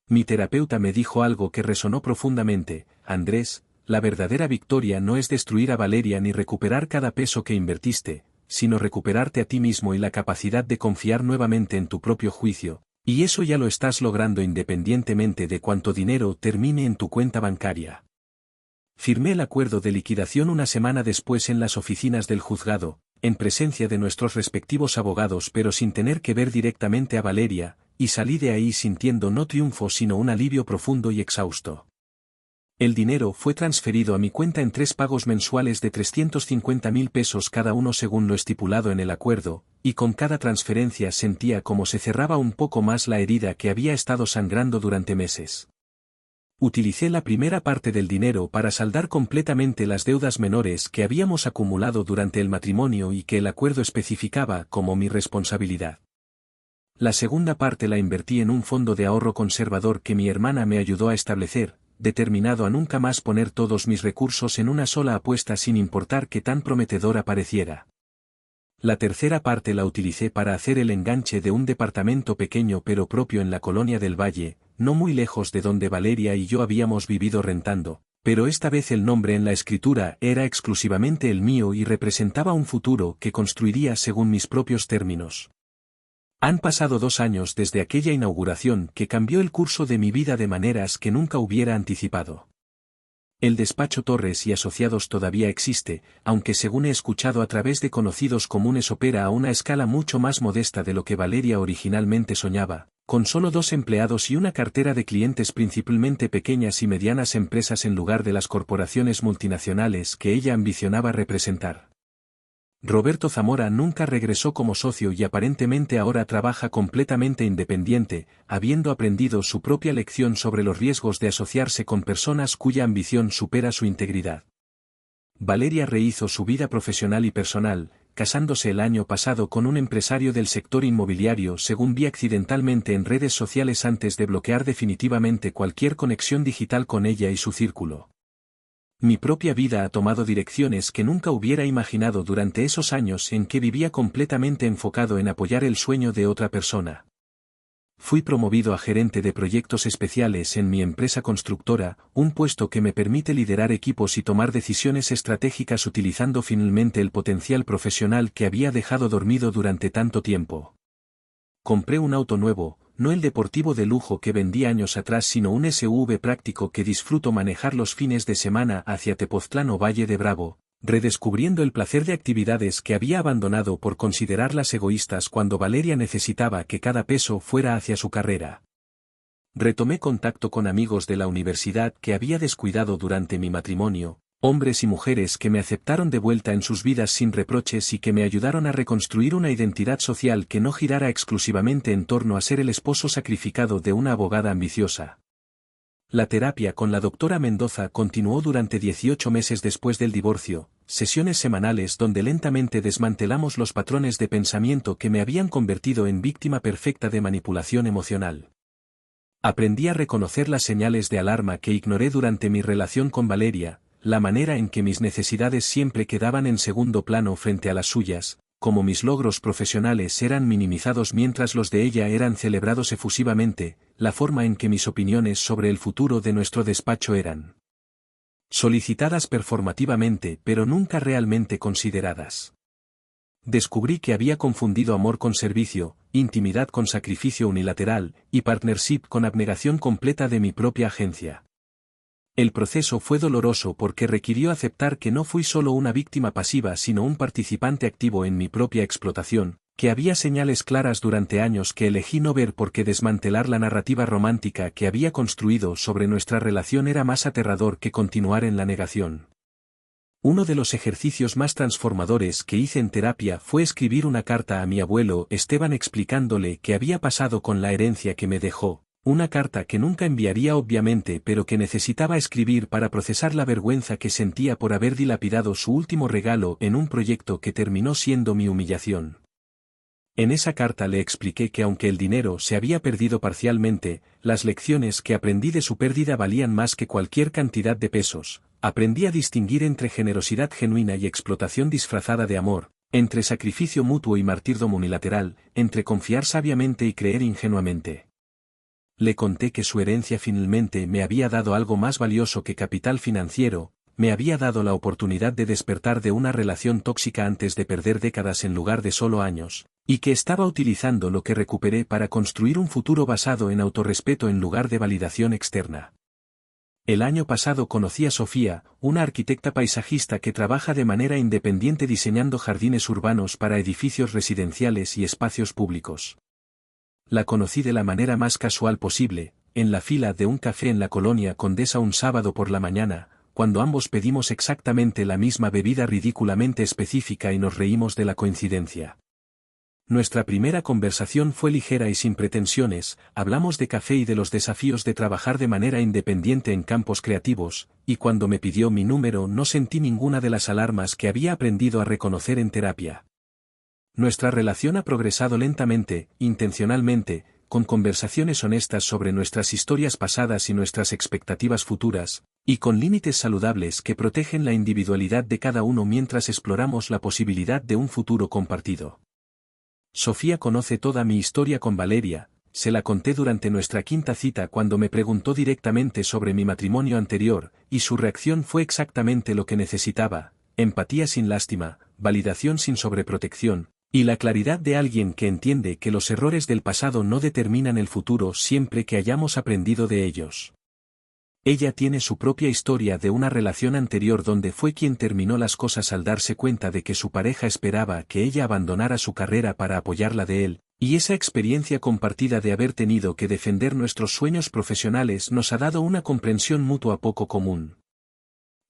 Mi terapeuta me dijo algo que resonó profundamente: Andrés, la verdadera victoria no es destruir a Valeria ni recuperar cada peso que invertiste, sino recuperarte a ti mismo y la capacidad de confiar nuevamente en tu propio juicio, y eso ya lo estás logrando independientemente de cuánto dinero termine en tu cuenta bancaria. Firmé el acuerdo de liquidación una semana después en las oficinas del juzgado, en presencia de nuestros respectivos abogados pero sin tener que ver directamente a Valeria, y salí de ahí sintiendo no triunfo sino un alivio profundo y exhausto. El dinero fue transferido a mi cuenta en 3 pagos mensuales de 350.000 pesos cada uno según lo estipulado en el acuerdo, y con cada transferencia sentía como se cerraba un poco más la herida que había estado sangrando durante meses. Utilicé la primera parte del dinero para saldar completamente las deudas menores que habíamos acumulado durante el matrimonio y que el acuerdo especificaba como mi responsabilidad. La segunda parte la invertí en un fondo de ahorro conservador que mi hermana me ayudó a establecer, determinado a nunca más poner todos mis recursos en una sola apuesta sin importar qué tan prometedora pareciera. La tercera parte la utilicé para hacer el enganche de un departamento pequeño pero propio en la colonia del Valle, no muy lejos de donde Valeria y yo habíamos vivido rentando, pero esta vez el nombre en la escritura era exclusivamente el mío y representaba un futuro que construiría según mis propios términos. Han pasado 2 años desde aquella inauguración que cambió el curso de mi vida de maneras que nunca hubiera anticipado. El despacho Torres y Asociados todavía existe, aunque según he escuchado a través de conocidos comunes opera a una escala mucho más modesta de lo que Valeria originalmente soñaba, con solo 2 empleados y una cartera de clientes principalmente pequeñas y medianas empresas en lugar de las corporaciones multinacionales que ella ambicionaba representar. Roberto Zamora nunca regresó como socio y aparentemente ahora trabaja completamente independiente, habiendo aprendido su propia lección sobre los riesgos de asociarse con personas cuya ambición supera su integridad. Valeria rehizo su vida profesional y personal, casándose el año pasado con un empresario del sector inmobiliario según vi accidentalmente en redes sociales antes de bloquear definitivamente cualquier conexión digital con ella y su círculo. Mi propia vida ha tomado direcciones que nunca hubiera imaginado durante esos años en que vivía completamente enfocado en apoyar el sueño de otra persona. Fui promovido a gerente de proyectos especiales en mi empresa constructora, un puesto que me permite liderar equipos y tomar decisiones estratégicas utilizando finalmente el potencial profesional que había dejado dormido durante tanto tiempo. Compré un auto nuevo, no el deportivo de lujo que vendí años atrás sino un SUV práctico que disfruto manejar los fines de semana hacia Tepoztlán o Valle de Bravo, redescubriendo el placer de actividades que había abandonado por considerarlas egoístas cuando Valeria necesitaba que cada peso fuera hacia su carrera. Retomé contacto con amigos de la universidad que había descuidado durante mi matrimonio, hombres y mujeres que me aceptaron de vuelta en sus vidas sin reproches y que me ayudaron a reconstruir una identidad social que no girara exclusivamente en torno a ser el esposo sacrificado de una abogada ambiciosa. La terapia con la doctora Mendoza continuó durante 18 meses después del divorcio, sesiones semanales donde lentamente desmantelamos los patrones de pensamiento que me habían convertido en víctima perfecta de manipulación emocional. Aprendí a reconocer las señales de alarma que ignoré durante mi relación con Valeria, la manera en que mis necesidades siempre quedaban en segundo plano frente a las suyas, como mis logros profesionales eran minimizados mientras los de ella eran celebrados efusivamente, la forma en que mis opiniones sobre el futuro de nuestro despacho eran solicitadas performativamente pero nunca realmente consideradas. Descubrí que había confundido amor con servicio, intimidad con sacrificio unilateral, y partnership con abnegación completa de mi propia agencia. El proceso fue doloroso porque requirió aceptar que no fui solo una víctima pasiva sino un participante activo en mi propia explotación, que había señales claras durante años que elegí no ver porque desmantelar la narrativa romántica que había construido sobre nuestra relación era más aterrador que continuar en la negación. Uno de los ejercicios más transformadores que hice en terapia fue escribir una carta a mi abuelo Esteban explicándole qué había pasado con la herencia que me dejó. Una carta que nunca enviaría obviamente pero que necesitaba escribir para procesar la vergüenza que sentía por haber dilapidado su último regalo en un proyecto que terminó siendo mi humillación. En esa carta le expliqué que aunque el dinero se había perdido parcialmente, las lecciones que aprendí de su pérdida valían más que cualquier cantidad de pesos. Aprendí a distinguir entre generosidad genuina y explotación disfrazada de amor, entre sacrificio mutuo y martirdom unilateral, entre confiar sabiamente y creer ingenuamente. Le conté que su herencia finalmente me había dado algo más valioso que capital financiero, me había dado la oportunidad de despertar de una relación tóxica antes de perder décadas en lugar de solo años, y que estaba utilizando lo que recuperé para construir un futuro basado en autorrespeto en lugar de validación externa. El año pasado conocí a Sofía, una arquitecta paisajista que trabaja de manera independiente diseñando jardines urbanos para edificios residenciales y espacios públicos. La conocí de la manera más casual posible, en la fila de un café en la colonia Condesa un sábado por la mañana, cuando ambos pedimos exactamente la misma bebida ridículamente específica y nos reímos de la coincidencia. Nuestra primera conversación fue ligera y sin pretensiones, hablamos de café y de los desafíos de trabajar de manera independiente en campos creativos, y cuando me pidió mi número no sentí ninguna de las alarmas que había aprendido a reconocer en terapia. Nuestra relación ha progresado lentamente, intencionalmente, con conversaciones honestas sobre nuestras historias pasadas y nuestras expectativas futuras, y con límites saludables que protegen la individualidad de cada uno mientras exploramos la posibilidad de un futuro compartido. Sofía conoce toda mi historia con Valeria, se la conté durante nuestra quinta cita cuando me preguntó directamente sobre mi matrimonio anterior, y su reacción fue exactamente lo que necesitaba: empatía sin lástima, validación sin sobreprotección, y la claridad de alguien que entiende que los errores del pasado no determinan el futuro siempre que hayamos aprendido de ellos. Ella tiene su propia historia de una relación anterior donde fue quien terminó las cosas al darse cuenta de que su pareja esperaba que ella abandonara su carrera para apoyarla de él, y esa experiencia compartida de haber tenido que defender nuestros sueños profesionales nos ha dado una comprensión mutua poco común.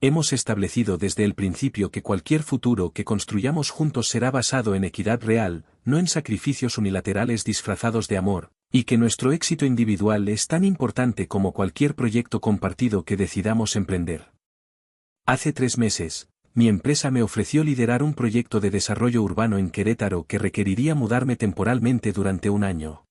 Hemos establecido desde el principio que cualquier futuro que construyamos juntos será basado en equidad real, no en sacrificios unilaterales disfrazados de amor, y que nuestro éxito individual es tan importante como cualquier proyecto compartido que decidamos emprender. Hace 3 meses, mi empresa me ofreció liderar un proyecto de desarrollo urbano en Querétaro que requeriría mudarme temporalmente durante un año.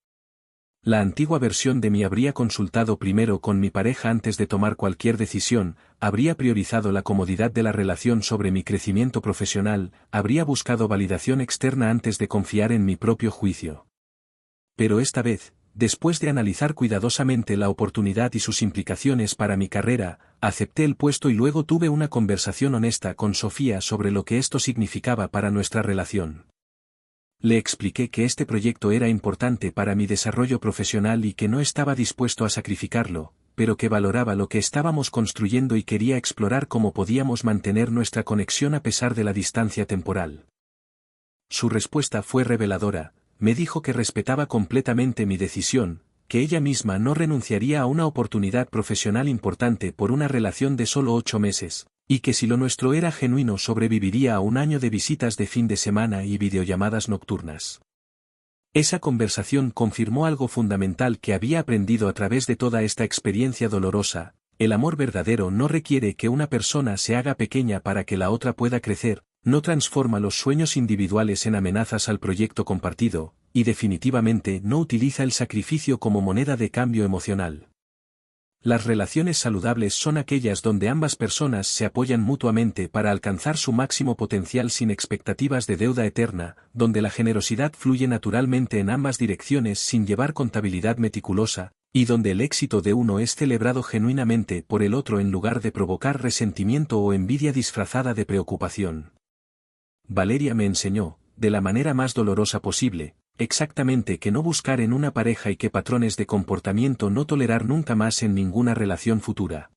La antigua versión de mí habría consultado primero con mi pareja antes de tomar cualquier decisión, habría priorizado la comodidad de la relación sobre mi crecimiento profesional, habría buscado validación externa antes de confiar en mi propio juicio. Pero esta vez, después de analizar cuidadosamente la oportunidad y sus implicaciones para mi carrera, acepté el puesto y luego tuve una conversación honesta con Sofía sobre lo que esto significaba para nuestra relación. Le expliqué que este proyecto era importante para mi desarrollo profesional y que no estaba dispuesto a sacrificarlo, pero que valoraba lo que estábamos construyendo y quería explorar cómo podíamos mantener nuestra conexión a pesar de la distancia temporal. Su respuesta fue reveladora. Me dijo que respetaba completamente mi decisión, que ella misma no renunciaría a una oportunidad profesional importante por una relación de solo 8 meses, y que si lo nuestro era genuino sobreviviría a un año de visitas de fin de semana y videollamadas nocturnas. Esa conversación confirmó algo fundamental que había aprendido a través de toda esta experiencia dolorosa: el amor verdadero no requiere que una persona se haga pequeña para que la otra pueda crecer, no transforma los sueños individuales en amenazas al proyecto compartido, y definitivamente no utiliza el sacrificio como moneda de cambio emocional. Las relaciones saludables son aquellas donde ambas personas se apoyan mutuamente para alcanzar su máximo potencial sin expectativas de deuda eterna, donde la generosidad fluye naturalmente en ambas direcciones sin llevar contabilidad meticulosa, y donde el éxito de uno es celebrado genuinamente por el otro en lugar de provocar resentimiento o envidia disfrazada de preocupación. Valeria me enseñó, de la manera más dolorosa posible, exactamente qué no buscar en una pareja y qué patrones de comportamiento no tolerar nunca más en ninguna relación futura.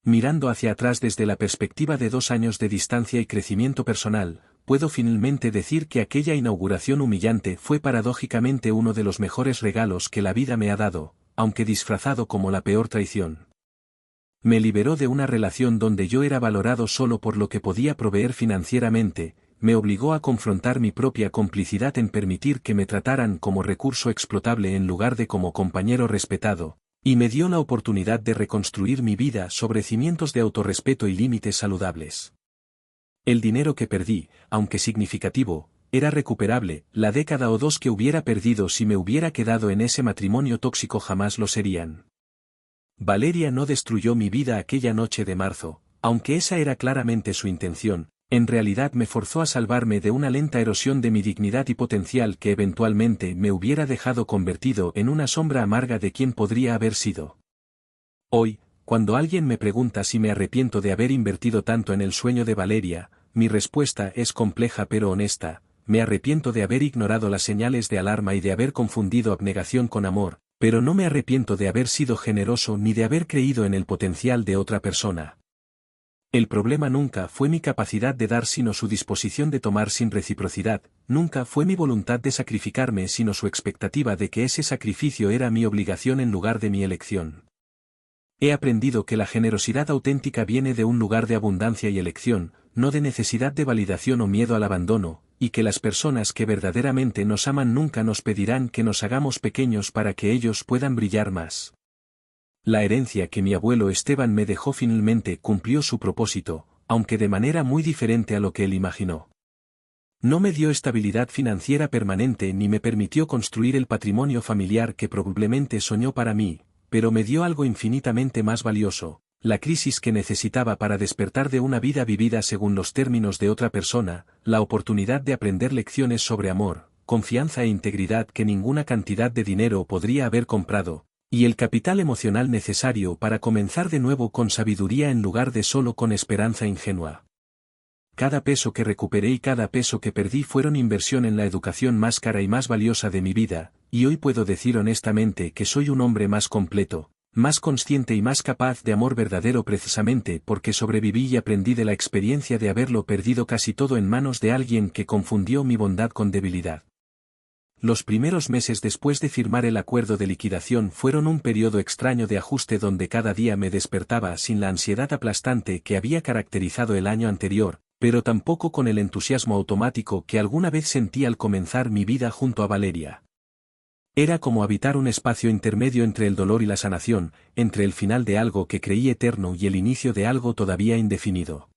Mirando hacia atrás desde la perspectiva de 2 años de distancia y crecimiento personal, puedo finalmente decir que aquella inauguración humillante fue paradójicamente uno de los mejores regalos que la vida me ha dado, aunque disfrazado como la peor traición. Me liberó de una relación donde yo era valorado solo por lo que podía proveer financieramente, me obligó a confrontar mi propia complicidad en permitir que me trataran como recurso explotable en lugar de como compañero respetado, y me dio la oportunidad de reconstruir mi vida sobre cimientos de autorrespeto y límites saludables. El dinero que perdí, aunque significativo, era recuperable. La década o 2 que hubiera perdido si me hubiera quedado en ese matrimonio tóxico jamás lo serían. Valeria no destruyó mi vida aquella noche de marzo, aunque esa era claramente su intención. En realidad me forzó a salvarme de una lenta erosión de mi dignidad y potencial que eventualmente me hubiera dejado convertido en una sombra amarga de quien podría haber sido. Hoy, Cuando alguien me pregunta si me arrepiento de haber invertido tanto en el sueño de Valeria, mi respuesta es compleja pero honesta: me arrepiento de haber ignorado las señales de alarma y de haber confundido abnegación con amor, pero no me arrepiento de haber sido generoso ni de haber creído en el potencial de otra persona. El problema nunca fue mi capacidad de dar sino su disposición de tomar sin reciprocidad, nunca fue mi voluntad de sacrificarme sino su expectativa de que ese sacrificio era mi obligación en lugar de mi elección. He aprendido que la generosidad auténtica viene de un lugar de abundancia y elección, no de necesidad de validación o miedo al abandono, y que las personas que verdaderamente nos aman nunca nos pedirán que nos hagamos pequeños para que ellos puedan brillar más. La herencia que mi abuelo Esteban me dejó finalmente cumplió su propósito, aunque de manera muy diferente a lo que él imaginó. No me dio estabilidad financiera permanente ni me permitió construir el patrimonio familiar que probablemente soñó para mí, pero me dio algo infinitamente más valioso: la crisis que necesitaba para despertar de una vida vivida según los términos de otra persona, la oportunidad de aprender lecciones sobre amor, confianza e integridad que ninguna cantidad de dinero podría haber comprado, y el capital emocional necesario para comenzar de nuevo con sabiduría en lugar de solo con esperanza ingenua. Cada peso que recuperé y cada peso que perdí fueron inversión en la educación más cara y más valiosa de mi vida, y hoy puedo decir honestamente que soy un hombre más completo, más consciente y más capaz de amor verdadero precisamente porque sobreviví y aprendí de la experiencia de haberlo perdido casi todo en manos de alguien que confundió mi bondad con debilidad. Los primeros meses después de firmar el acuerdo de liquidación fueron un periodo extraño de ajuste donde cada día me despertaba sin la ansiedad aplastante que había caracterizado el año anterior, pero tampoco con el entusiasmo automático que alguna vez sentí al comenzar mi vida junto a Valeria. Era como habitar un espacio intermedio entre el dolor y la sanación, entre el final de algo que creí eterno y el inicio de algo todavía indefinido.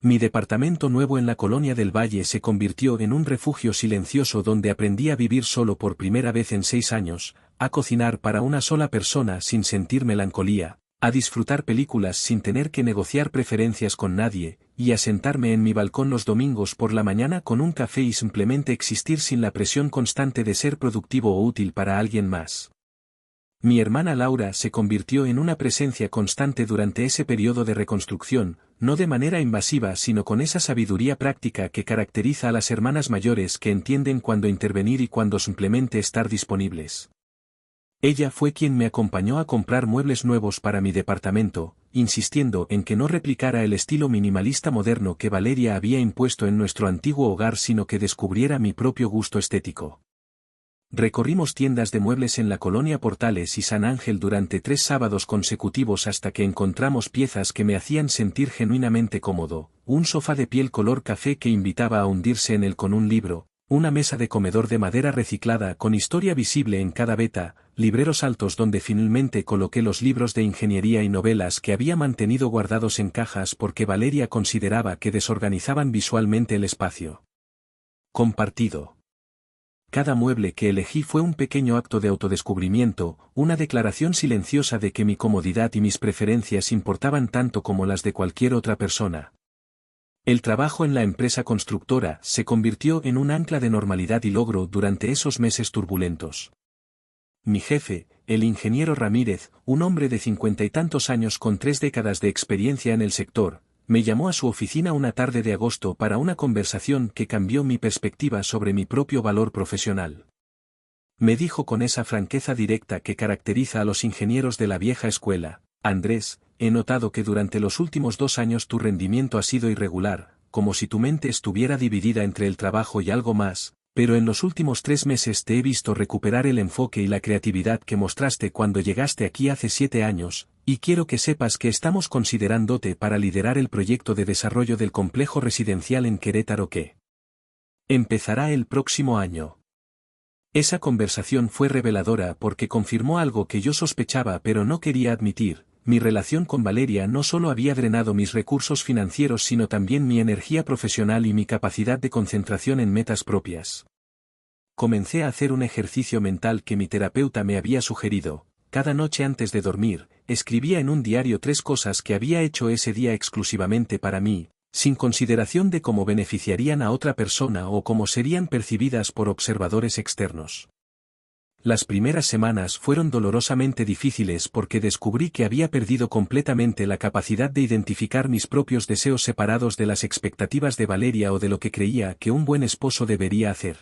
Mi departamento nuevo en la colonia del Valle se convirtió en un refugio silencioso donde aprendí a vivir solo por primera vez en 6 años, a cocinar para una sola persona sin sentir melancolía, a disfrutar películas sin tener que negociar preferencias con nadie, y a sentarme en mi balcón los domingos por la mañana con un café y simplemente existir sin la presión constante de ser productivo o útil para alguien más. Mi hermana Laura se convirtió en una presencia constante durante ese periodo de reconstrucción, no de manera invasiva sino con esa sabiduría práctica que caracteriza a las hermanas mayores que entienden cuándo intervenir y cuándo simplemente estar disponibles. Ella fue quien me acompañó a comprar muebles nuevos para mi departamento, insistiendo en que no replicara el estilo minimalista moderno que Valeria había impuesto en nuestro antiguo hogar sino que descubriera mi propio gusto estético. Recorrimos tiendas de muebles en la colonia Portales y San Ángel durante 3 sábados consecutivos hasta que encontramos piezas que me hacían sentir genuinamente cómodo: un sofá de piel color café que invitaba a hundirse en él con un libro, una mesa de comedor de madera reciclada con historia visible en cada veta, libreros altos donde finalmente coloqué los libros de ingeniería y novelas que había mantenido guardados en cajas porque Valeria consideraba que desorganizaban visualmente el espacio. Compartido. Cada mueble que elegí fue un pequeño acto de autodescubrimiento, una declaración silenciosa de que mi comodidad y mis preferencias importaban tanto como las de cualquier otra persona. El trabajo en la empresa constructora se convirtió en un ancla de normalidad y logro durante esos meses turbulentos. Mi jefe, el ingeniero Ramírez, un hombre de 50 y tantos años con 3 décadas de experiencia en el sector, me llamó a su oficina una tarde de agosto para una conversación que cambió mi perspectiva sobre mi propio valor profesional. Me dijo con esa franqueza directa que caracteriza a los ingenieros de la vieja escuela: Andrés, he notado que durante los últimos 2 años tu rendimiento ha sido irregular, como si tu mente estuviera dividida entre el trabajo y algo más, pero en los últimos 3 meses te he visto recuperar el enfoque y la creatividad que mostraste cuando llegaste aquí hace 7 años, y quiero que sepas que estamos considerándote para liderar el proyecto de desarrollo del complejo residencial en Querétaro que empezará el próximo año. Esa conversación fue reveladora porque confirmó algo que yo sospechaba pero no quería admitir: mi relación con Valeria no solo había drenado mis recursos financieros sino también mi energía profesional y mi capacidad de concentración en metas propias. Comencé a hacer un ejercicio mental que mi terapeuta me había sugerido: cada noche antes de dormir, escribía en un diario 3 cosas que había hecho ese día exclusivamente para mí, sin consideración de cómo beneficiarían a otra persona o cómo serían percibidas por observadores externos. Las primeras semanas fueron dolorosamente difíciles porque descubrí que había perdido completamente la capacidad de identificar mis propios deseos separados de las expectativas de Valeria o de lo que creía que un buen esposo debería hacer.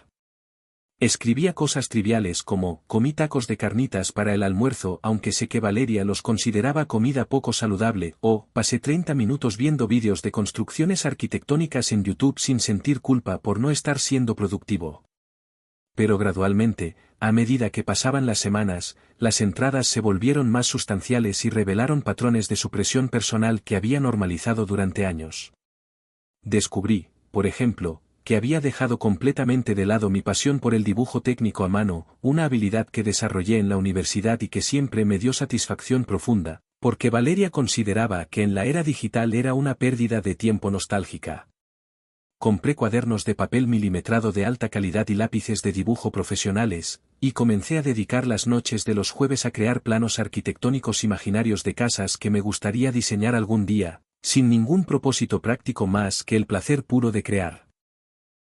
Escribía cosas triviales como, comí tacos de carnitas para el almuerzo aunque sé que Valeria los consideraba comida poco saludable, o, pasé 30 minutos viendo vídeos de construcciones arquitectónicas en YouTube sin sentir culpa por no estar siendo productivo. Pero gradualmente, a medida que pasaban las semanas, las entradas se volvieron más sustanciales y revelaron patrones de supresión personal que había normalizado durante años. Descubrí, por ejemplo, que había dejado completamente de lado mi pasión por el dibujo técnico a mano, una habilidad que desarrollé en la universidad y que siempre me dio satisfacción profunda, porque Valeria consideraba que en la era digital era una pérdida de tiempo nostálgica. Compré cuadernos de papel milimetrado de alta calidad y lápices de dibujo profesionales, y comencé a dedicar las noches de los jueves a crear planos arquitectónicos imaginarios de casas que me gustaría diseñar algún día, sin ningún propósito práctico más que el placer puro de crear.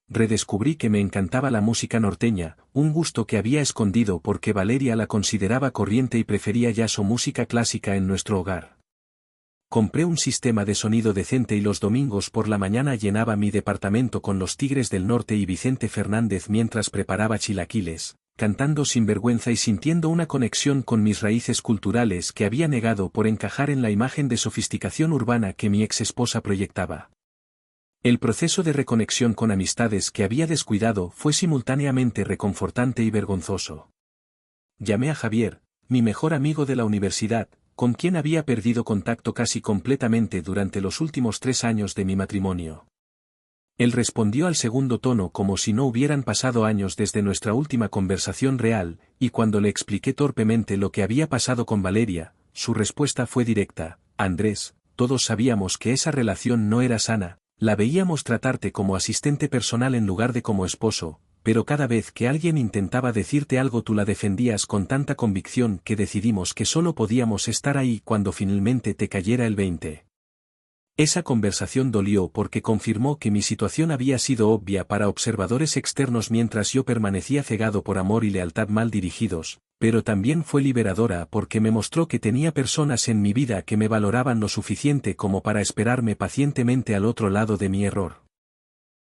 Redescubrí que me encantaba la música norteña, un gusto que había escondido porque Valeria la consideraba corriente y prefería jazz o música clásica en nuestro hogar. Compré un sistema de sonido decente y los domingos por la mañana llenaba mi departamento con Los Tigres del Norte y Vicente Fernández mientras preparaba chilaquiles, cantando sin vergüenza y sintiendo una conexión con mis raíces culturales que había negado por encajar en la imagen de sofisticación urbana que mi ex esposa proyectaba. El proceso de reconexión con amistades que había descuidado fue simultáneamente reconfortante y vergonzoso. Llamé a Javier, mi mejor amigo de la universidad, con quien había perdido contacto casi completamente durante los últimos 3 años de mi matrimonio. Él respondió al segundo tono como si no hubieran pasado años desde nuestra última conversación real, y cuando le expliqué torpemente lo que había pasado con Valeria, su respuesta fue directa: Andrés, todos sabíamos que esa relación no era sana. La veíamos tratarte como asistente personal en lugar de como esposo, pero cada vez que alguien intentaba decirte algo tú la defendías con tanta convicción que decidimos que solo podíamos estar ahí cuando finalmente te cayera el 20. Esa conversación dolió porque confirmó que mi situación había sido obvia para observadores externos mientras yo permanecía cegado por amor y lealtad mal dirigidos, pero también fue liberadora porque me mostró que tenía personas en mi vida que me valoraban lo suficiente como para esperarme pacientemente al otro lado de mi error.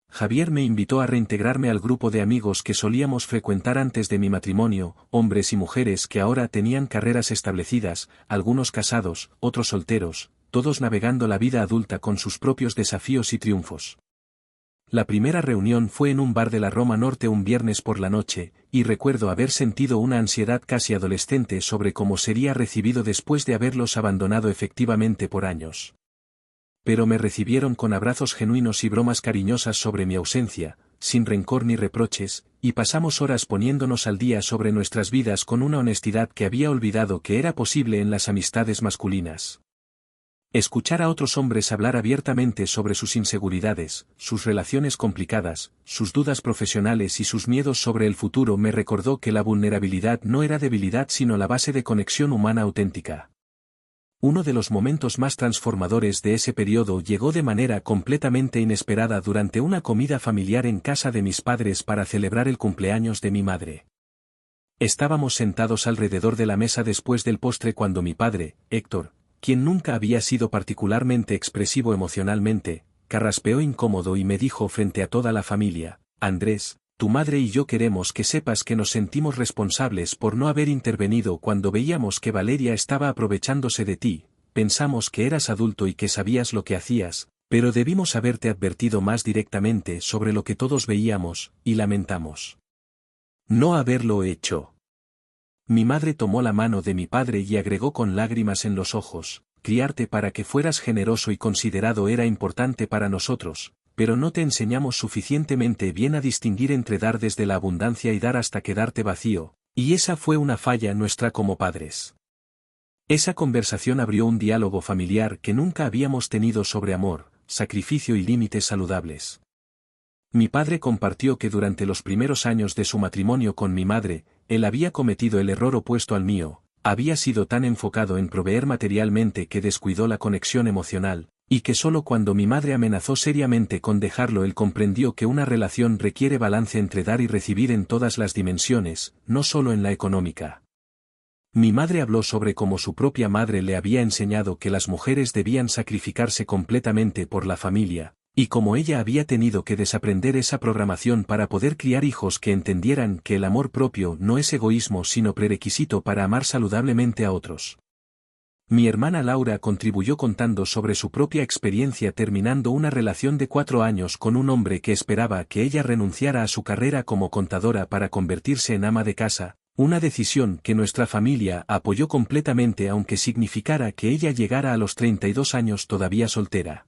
Javier me invitó a reintegrarme al grupo de amigos que solíamos frecuentar antes de mi matrimonio, hombres y mujeres que ahora tenían carreras establecidas, algunos casados, otros solteros, todos navegando la vida adulta con sus propios desafíos y triunfos. La primera reunión fue en un bar de la Roma Norte un viernes por la noche, y recuerdo haber sentido una ansiedad casi adolescente sobre cómo sería recibido después de haberlos abandonado efectivamente por años. Pero me recibieron con abrazos genuinos y bromas cariñosas sobre mi ausencia, sin rencor ni reproches, y pasamos horas poniéndonos al día sobre nuestras vidas con una honestidad que había olvidado que era posible en las amistades masculinas. Escuchar a otros hombres hablar abiertamente sobre sus inseguridades, sus relaciones complicadas, sus dudas profesionales y sus miedos sobre el futuro me recordó que la vulnerabilidad no era debilidad sino la base de conexión humana auténtica. Uno de los momentos más transformadores de ese periodo llegó de manera completamente inesperada durante una comida familiar en casa de mis padres para celebrar el cumpleaños de mi madre. Estábamos sentados alrededor de la mesa después del postre cuando mi padre, Héctor, quien nunca había sido particularmente expresivo emocionalmente, carraspeó incómodo y me dijo frente a toda la familia: Andrés, tu madre y yo queremos que sepas que nos sentimos responsables por no haber intervenido cuando veíamos que Valeria estaba aprovechándose de ti, pensamos que eras adulto y que sabías lo que hacías, pero debimos haberte advertido más directamente sobre lo que todos veíamos, y lamentamos no haberlo hecho. Mi madre tomó la mano de mi padre y agregó con lágrimas en los ojos: criarte para que fueras generoso y considerado era importante para nosotros, pero no te enseñamos suficientemente bien a distinguir entre dar desde la abundancia y dar hasta quedarte vacío, y esa fue una falla nuestra como padres. Esa conversación abrió un diálogo familiar que nunca habíamos tenido sobre amor, sacrificio y límites saludables. Mi padre compartió que durante los primeros años de su matrimonio con mi madre, él había cometido el error opuesto al mío, había sido tan enfocado en proveer materialmente que descuidó la conexión emocional, Y que solo cuando mi madre amenazó seriamente con dejarlo él comprendió que una relación requiere balance entre dar y recibir en todas las dimensiones, no solo en la económica. Mi madre habló sobre cómo su propia madre le había enseñado que las mujeres debían sacrificarse completamente por la familia, y cómo ella había tenido que desaprender esa programación para poder criar hijos que entendieran que el amor propio no es egoísmo sino prerequisito para amar saludablemente a otros. Mi hermana Laura contribuyó contando sobre su propia experiencia terminando una relación de 4 años con un hombre que esperaba que ella renunciara a su carrera como contadora para convertirse en ama de casa, una decisión que nuestra familia apoyó completamente aunque significara que ella llegara a los 32 años todavía soltera.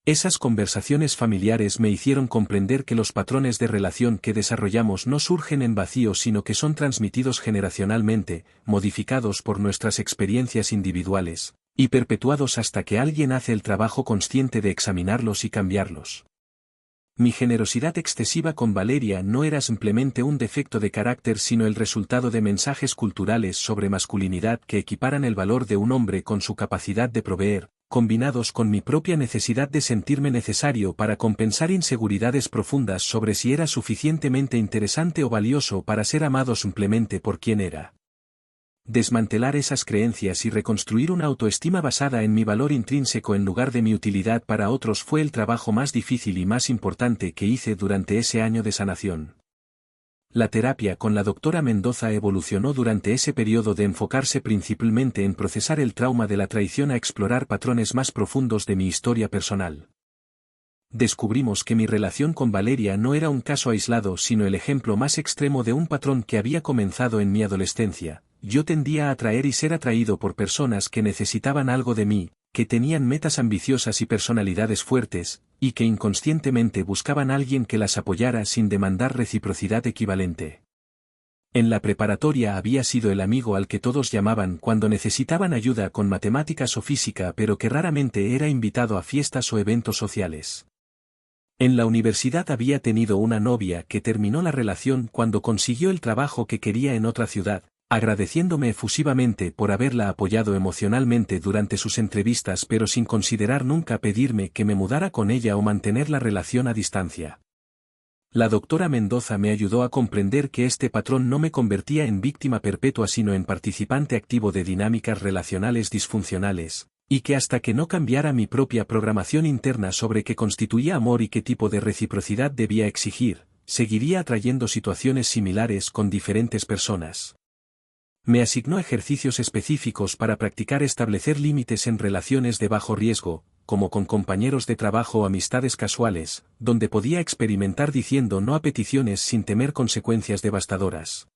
Esas conversaciones familiares me hicieron comprender que los patrones de relación que desarrollamos no surgen en vacío sino que son transmitidos generacionalmente, modificados por nuestras experiencias individuales, y perpetuados hasta que alguien hace el trabajo consciente de examinarlos y cambiarlos. Mi generosidad excesiva con Valeria no era simplemente un defecto de carácter sino el resultado de mensajes culturales sobre masculinidad que equiparan el valor de un hombre con su capacidad de proveer, combinados con mi propia necesidad de sentirme necesario para compensar inseguridades profundas sobre si era suficientemente interesante o valioso para ser amado simplemente por quien era. Desmantelar esas creencias y reconstruir una autoestima basada en mi valor intrínseco en lugar de mi utilidad para otros fue el trabajo más difícil y más importante que hice durante ese año de sanación. La terapia con la doctora Mendoza evolucionó durante ese periodo de enfocarse principalmente en procesar el trauma de la traición a explorar patrones más profundos de mi historia personal. Descubrimos que mi relación con Valeria no era un caso aislado sino el ejemplo más extremo de un patrón que había comenzado en mi adolescencia. Yo tendía a atraer y ser atraído por personas que necesitaban algo de mí, que tenían metas ambiciosas y personalidades fuertes, y que inconscientemente buscaban a alguien que las apoyara sin demandar reciprocidad equivalente. En la preparatoria había sido el amigo al que todos llamaban cuando necesitaban ayuda con matemáticas o física pero que raramente era invitado a fiestas o eventos sociales. En la universidad había tenido una novia que terminó la relación cuando consiguió el trabajo que quería en otra ciudad, agradeciéndome efusivamente por haberla apoyado emocionalmente durante sus entrevistas pero sin considerar nunca pedirme que me mudara con ella o mantener la relación a distancia. La doctora Mendoza me ayudó a comprender que este patrón no me convertía en víctima perpetua sino en participante activo de dinámicas relacionales disfuncionales, y que hasta que no cambiara mi propia programación interna sobre qué constituía amor y qué tipo de reciprocidad debía exigir, seguiría atrayendo situaciones similares con diferentes personas. Me asignó ejercicios específicos para practicar establecer límites en relaciones de bajo riesgo, como con compañeros de trabajo o amistades casuales, donde podía experimentar diciendo no a peticiones sin temer consecuencias devastadoras.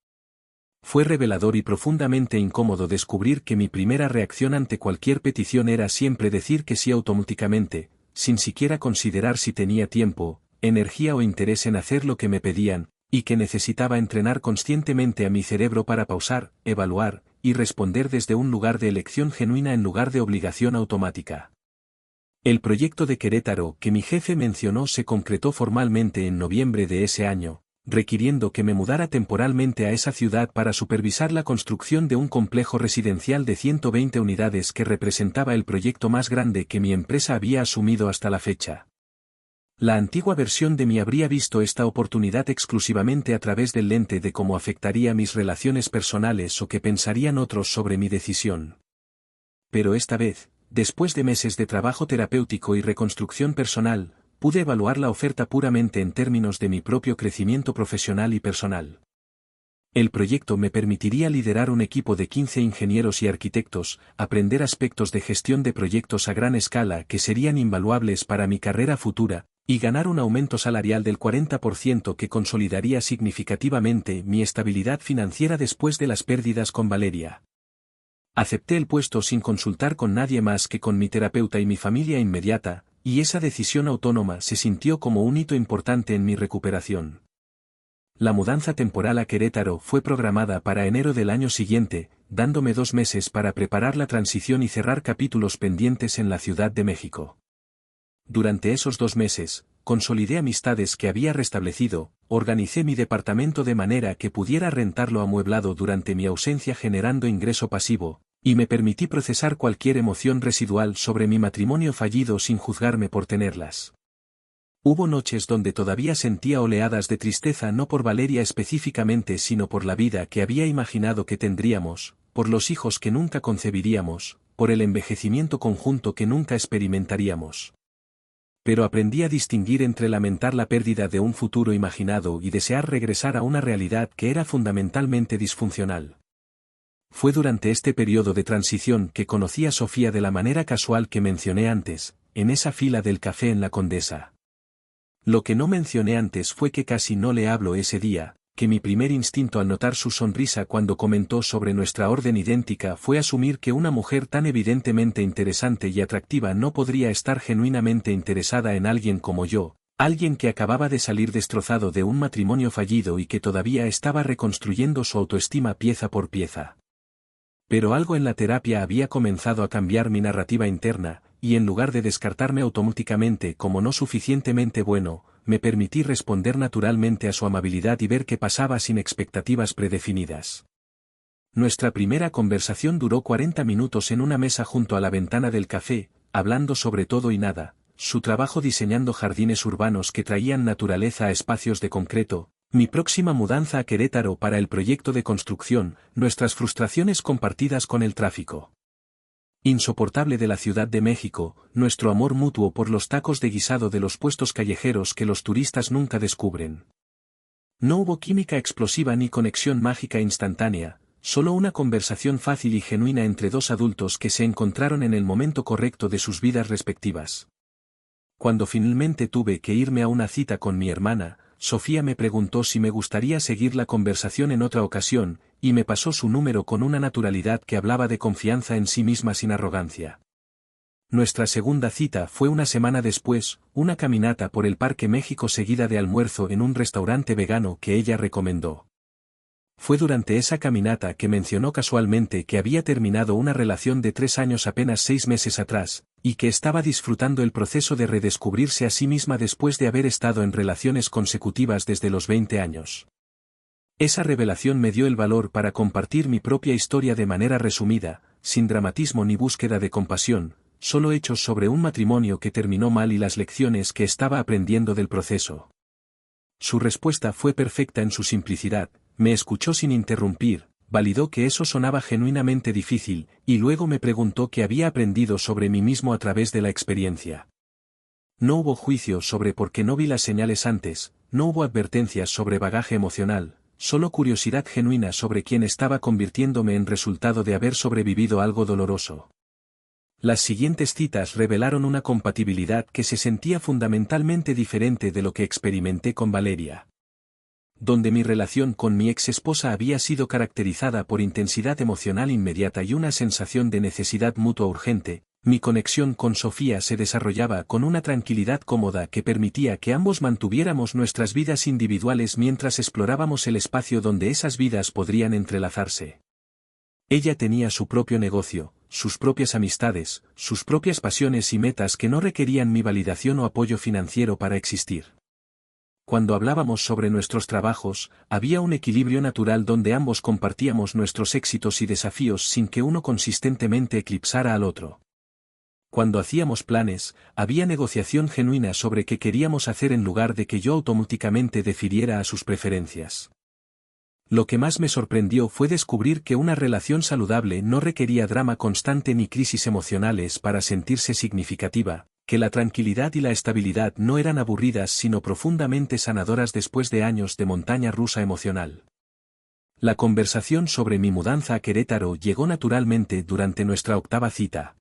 Fue revelador y profundamente incómodo descubrir que mi primera reacción ante cualquier petición era siempre decir que sí automáticamente, sin siquiera considerar si tenía tiempo, energía o interés en hacer lo que me pedían, y que necesitaba entrenar conscientemente a mi cerebro para pausar, evaluar, y responder desde un lugar de elección genuina en lugar de obligación automática. El proyecto de Querétaro que mi jefe mencionó se concretó formalmente en noviembre de ese año, requiriendo que me mudara temporalmente a esa ciudad para supervisar la construcción de un complejo residencial de 120 unidades que representaba el proyecto más grande que mi empresa había asumido hasta la fecha. La antigua versión de mí habría visto esta oportunidad exclusivamente a través del lente de cómo afectaría mis relaciones personales o qué pensarían otros sobre mi decisión. Pero esta vez, después de meses de trabajo terapéutico y reconstrucción personal, pude evaluar la oferta puramente en términos de mi propio crecimiento profesional y personal. El proyecto me permitiría liderar un equipo de 15 ingenieros y arquitectos, aprender aspectos de gestión de proyectos a gran escala que serían invaluables para mi carrera futura, y ganar un aumento salarial del 40% que consolidaría significativamente mi estabilidad financiera después de las pérdidas con Valeria. Acepté el puesto sin consultar con nadie más que con mi terapeuta y mi familia inmediata, y esa decisión autónoma se sintió como un hito importante en mi recuperación. La mudanza temporal a Querétaro fue programada para enero del año siguiente, dándome 2 meses para preparar la transición y cerrar capítulos pendientes en la Ciudad de México. Durante esos 2 meses, consolidé amistades que había restablecido, organicé mi departamento de manera que pudiera rentarlo amueblado durante mi ausencia generando ingreso pasivo, Y me permití procesar cualquier emoción residual sobre mi matrimonio fallido sin juzgarme por tenerlas. Hubo noches donde todavía sentía oleadas de tristeza no por Valeria específicamente sino por la vida que había imaginado que tendríamos, por los hijos que nunca concebiríamos, por el envejecimiento conjunto que nunca experimentaríamos. Pero aprendí a distinguir entre lamentar la pérdida de un futuro imaginado y desear regresar a una realidad que era fundamentalmente disfuncional. Fue durante este periodo de transición que conocí a Sofía de la manera casual que mencioné antes, en esa fila del café en la Condesa. Lo que no mencioné antes fue que casi no le hablo ese día, que mi primer instinto al notar su sonrisa cuando comentó sobre nuestra orden idéntica fue asumir que una mujer tan evidentemente interesante y atractiva no podría estar genuinamente interesada en alguien como yo, alguien que acababa de salir destrozado de un matrimonio fallido y que todavía estaba reconstruyendo su autoestima pieza por pieza. Pero algo en la terapia había comenzado a cambiar mi narrativa interna, y en lugar de descartarme automáticamente como no suficientemente bueno, me permití responder naturalmente a su amabilidad y ver que pasaba sin expectativas predefinidas. Nuestra primera conversación duró 40 minutos en una mesa junto a la ventana del café, hablando sobre todo y nada, su trabajo diseñando jardines urbanos que traían naturaleza a espacios de concreto, mi próxima mudanza a Querétaro para el proyecto de construcción, nuestras frustraciones compartidas con el tráfico insoportable de la Ciudad de México, nuestro amor mutuo por los tacos de guisado de los puestos callejeros que los turistas nunca descubren. No hubo química explosiva ni conexión mágica instantánea, solo una conversación fácil y genuina entre dos adultos que se encontraron en el momento correcto de sus vidas respectivas. Cuando finalmente tuve que irme a una cita con mi hermana, Sofía me preguntó si me gustaría seguir la conversación en otra ocasión, y me pasó su número con una naturalidad que hablaba de confianza en sí misma sin arrogancia. Nuestra segunda cita fue una semana después, una caminata por el Parque México seguida de almuerzo en un restaurante vegano que ella recomendó. Fue durante esa caminata que mencionó casualmente que había terminado una relación de 3 años apenas 6 meses atrás, y que estaba disfrutando el proceso de redescubrirse a sí misma después de haber estado en relaciones consecutivas desde los 20 años. Esa revelación me dio el valor para compartir mi propia historia de manera resumida, sin dramatismo ni búsqueda de compasión, solo hechos sobre un matrimonio que terminó mal y las lecciones que estaba aprendiendo del proceso. Su respuesta fue perfecta en su simplicidad, me escuchó sin interrumpir, validó que eso sonaba genuinamente difícil, y luego me preguntó qué había aprendido sobre mí mismo a través de la experiencia. No hubo juicio sobre por qué no vi las señales antes, no hubo advertencias sobre bagaje emocional, solo curiosidad genuina sobre quién estaba convirtiéndome en resultado de haber sobrevivido algo doloroso. Las siguientes citas revelaron una compatibilidad que se sentía fundamentalmente diferente de lo que experimenté con Valeria. Donde mi relación con mi ex esposa había sido caracterizada por intensidad emocional inmediata y una sensación de necesidad mutua urgente, mi conexión con Sofía se desarrollaba con una tranquilidad cómoda que permitía que ambos mantuviéramos nuestras vidas individuales mientras explorábamos el espacio donde esas vidas podrían entrelazarse. Ella tenía su propio negocio, sus propias amistades, sus propias pasiones y metas que no requerían mi validación o apoyo financiero para existir. Cuando hablábamos sobre nuestros trabajos, había un equilibrio natural donde ambos compartíamos nuestros éxitos y desafíos sin que uno consistentemente eclipsara al otro. Cuando hacíamos planes, había negociación genuina sobre qué queríamos hacer en lugar de que yo automáticamente defiriera a sus preferencias. Lo que más me sorprendió fue descubrir que una relación saludable no requería drama constante ni crisis emocionales para sentirse significativa, que la tranquilidad y la estabilidad no eran aburridas sino profundamente sanadoras después de años de montaña rusa emocional. La conversación sobre mi mudanza a Querétaro llegó naturalmente durante nuestra octava cita.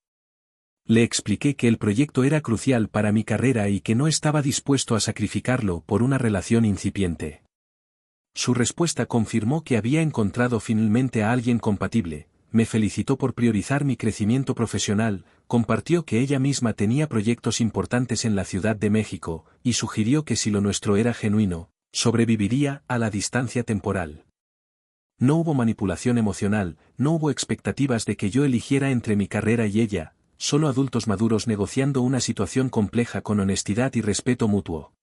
Le expliqué que el proyecto era crucial para mi carrera y que no estaba dispuesto a sacrificarlo por una relación incipiente. Su respuesta confirmó que había encontrado finalmente a alguien compatible, me felicitó por priorizar mi crecimiento profesional, compartió que ella misma tenía proyectos importantes en la Ciudad de México, y sugirió que si lo nuestro era genuino, sobreviviría a la distancia temporal. No hubo manipulación emocional, no hubo expectativas de que yo eligiera entre mi carrera y ella, solo adultos maduros negociando una situación compleja con honestidad y respeto mutuo.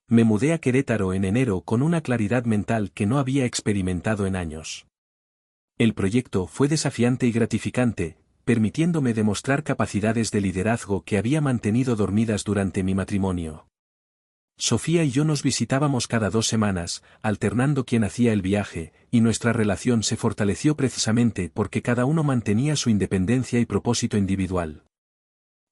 Me mudé a Querétaro en enero con una claridad mental que no había experimentado en años. El proyecto fue desafiante y gratificante, permitiéndome demostrar capacidades de liderazgo que había mantenido dormidas durante mi matrimonio. Sofía y yo nos visitábamos cada 2 semanas, alternando quien hacía el viaje, y nuestra relación se fortaleció precisamente porque cada uno mantenía su independencia y propósito individual.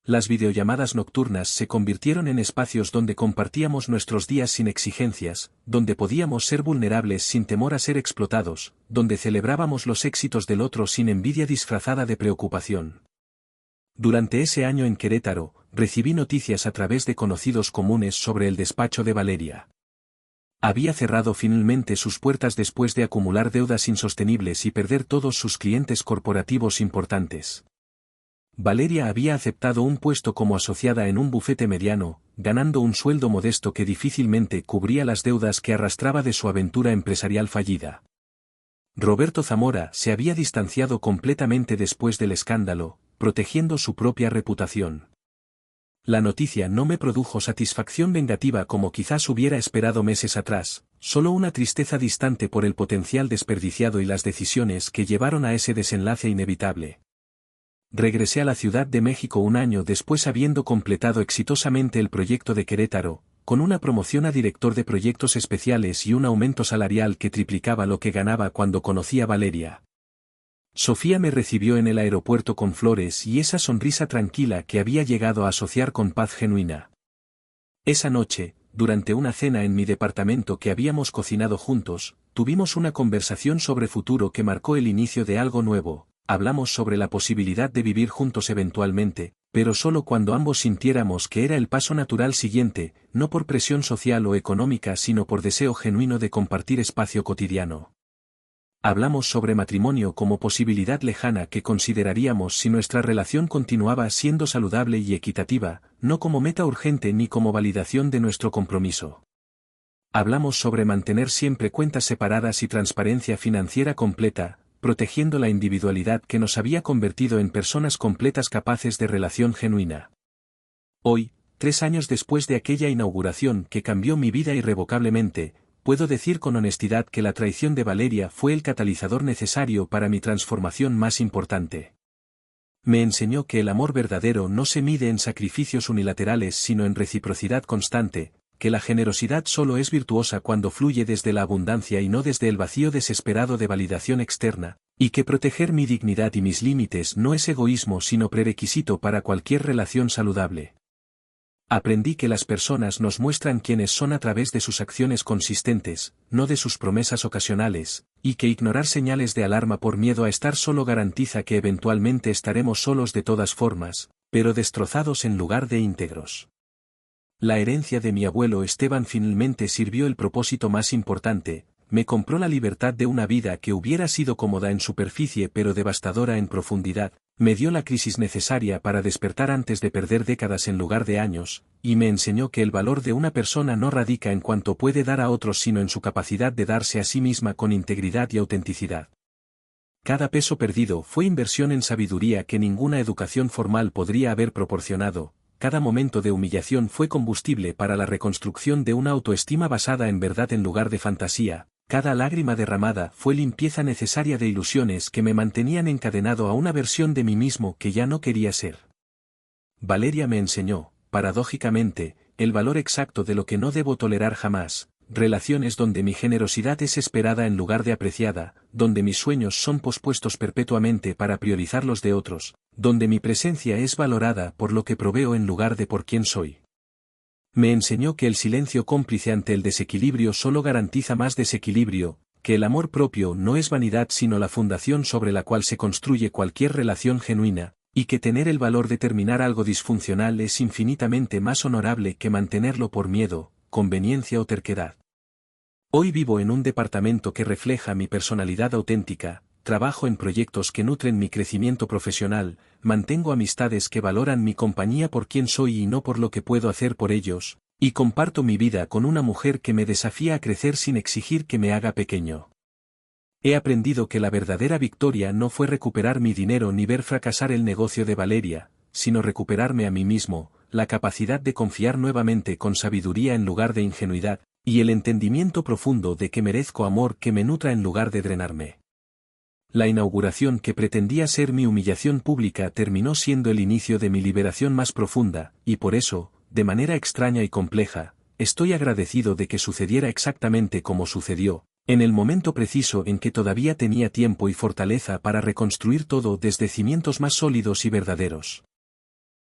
Las videollamadas nocturnas se convirtieron en espacios donde compartíamos nuestros días sin exigencias, donde podíamos ser vulnerables sin temor a ser explotados, donde celebrábamos los éxitos del otro sin envidia disfrazada de preocupación. Durante ese año en Querétaro, recibí noticias a través de conocidos comunes sobre el despacho de Valeria. Había cerrado finalmente sus puertas después de acumular deudas insostenibles y perder todos sus clientes corporativos importantes. Valeria había aceptado un puesto como asociada en un bufete mediano, ganando un sueldo modesto que difícilmente cubría las deudas que arrastraba de su aventura empresarial fallida. Roberto Zamora se había distanciado completamente después del escándalo, protegiendo su propia reputación. La noticia no me produjo satisfacción vengativa como quizás hubiera esperado meses atrás, solo una tristeza distante por el potencial desperdiciado y las decisiones que llevaron a ese desenlace inevitable. Regresé a la Ciudad de México un año después habiendo completado exitosamente el proyecto de Querétaro, con una promoción a director de proyectos especiales y un aumento salarial que triplicaba lo que ganaba cuando conocí a Valeria. Sofía me recibió en el aeropuerto con flores y esa sonrisa tranquila que había llegado a asociar con paz genuina. Esa noche, durante una cena en mi departamento que habíamos cocinado juntos, tuvimos una conversación sobre futuro que marcó el inicio de algo nuevo. Hablamos sobre la posibilidad de vivir juntos eventualmente, pero solo cuando ambos sintiéramos que era el paso natural siguiente, no por presión social o económica sino por deseo genuino de compartir espacio cotidiano. Hablamos sobre matrimonio como posibilidad lejana que consideraríamos si nuestra relación continuaba siendo saludable y equitativa, no como meta urgente ni como validación de nuestro compromiso. Hablamos sobre mantener siempre cuentas separadas y transparencia financiera completa, protegiendo la individualidad que nos había convertido en personas completas capaces de relación genuina. Hoy, 3 años después de aquella inauguración que cambió mi vida irrevocablemente, puedo decir con honestidad que la traición de Valeria fue el catalizador necesario para mi transformación más importante. Me enseñó que el amor verdadero no se mide en sacrificios unilaterales sino en reciprocidad constante, que la generosidad solo es virtuosa cuando fluye desde la abundancia y no desde el vacío desesperado de validación externa, y que proteger mi dignidad y mis límites no es egoísmo sino prerequisito para cualquier relación saludable. Aprendí que las personas nos muestran quiénes son a través de sus acciones consistentes, no de sus promesas ocasionales, y que ignorar señales de alarma por miedo a estar solo garantiza que eventualmente estaremos solos de todas formas, pero destrozados en lugar de íntegros. La herencia de mi abuelo Esteban finalmente sirvió el propósito más importante, me compró la libertad de una vida que hubiera sido cómoda en superficie pero devastadora en profundidad, me dio la crisis necesaria para despertar antes de perder décadas en lugar de años, y me enseñó que el valor de una persona no radica en cuanto puede dar a otros sino en su capacidad de darse a sí misma con integridad y autenticidad. Cada peso perdido fue inversión en sabiduría que ninguna educación formal podría haber proporcionado. Cada momento de humillación fue combustible para la reconstrucción de una autoestima basada en verdad en lugar de fantasía, cada lágrima derramada fue limpieza necesaria de ilusiones que me mantenían encadenado a una versión de mí mismo que ya no quería ser. Valeria me enseñó, paradójicamente, el valor exacto de lo que no debo tolerar jamás, relaciones donde mi generosidad es esperada en lugar de apreciada, donde mis sueños son pospuestos perpetuamente para priorizar los de otros, donde mi presencia es valorada por lo que proveo en lugar de por quién soy. Me enseñó que el silencio cómplice ante el desequilibrio solo garantiza más desequilibrio, que el amor propio no es vanidad sino la fundación sobre la cual se construye cualquier relación genuina, y que tener el valor de terminar algo disfuncional es infinitamente más honorable que mantenerlo por miedo, conveniencia o terquedad. Hoy vivo en un departamento que refleja mi personalidad auténtica, trabajo en proyectos que nutren mi crecimiento profesional, mantengo amistades que valoran mi compañía por quien soy y no por lo que puedo hacer por ellos, y comparto mi vida con una mujer que me desafía a crecer sin exigir que me haga pequeño. He aprendido que la verdadera victoria no fue recuperar mi dinero ni ver fracasar el negocio de Valeria, sino recuperarme a mí mismo, la capacidad de confiar nuevamente con sabiduría en lugar de ingenuidad, y el entendimiento profundo de que merezco amor que me nutra en lugar de drenarme. La inauguración que pretendía ser mi humillación pública terminó siendo el inicio de mi liberación más profunda, y por eso, de manera extraña y compleja, estoy agradecido de que sucediera exactamente como sucedió, en el momento preciso en que todavía tenía tiempo y fortaleza para reconstruir todo desde cimientos más sólidos y verdaderos.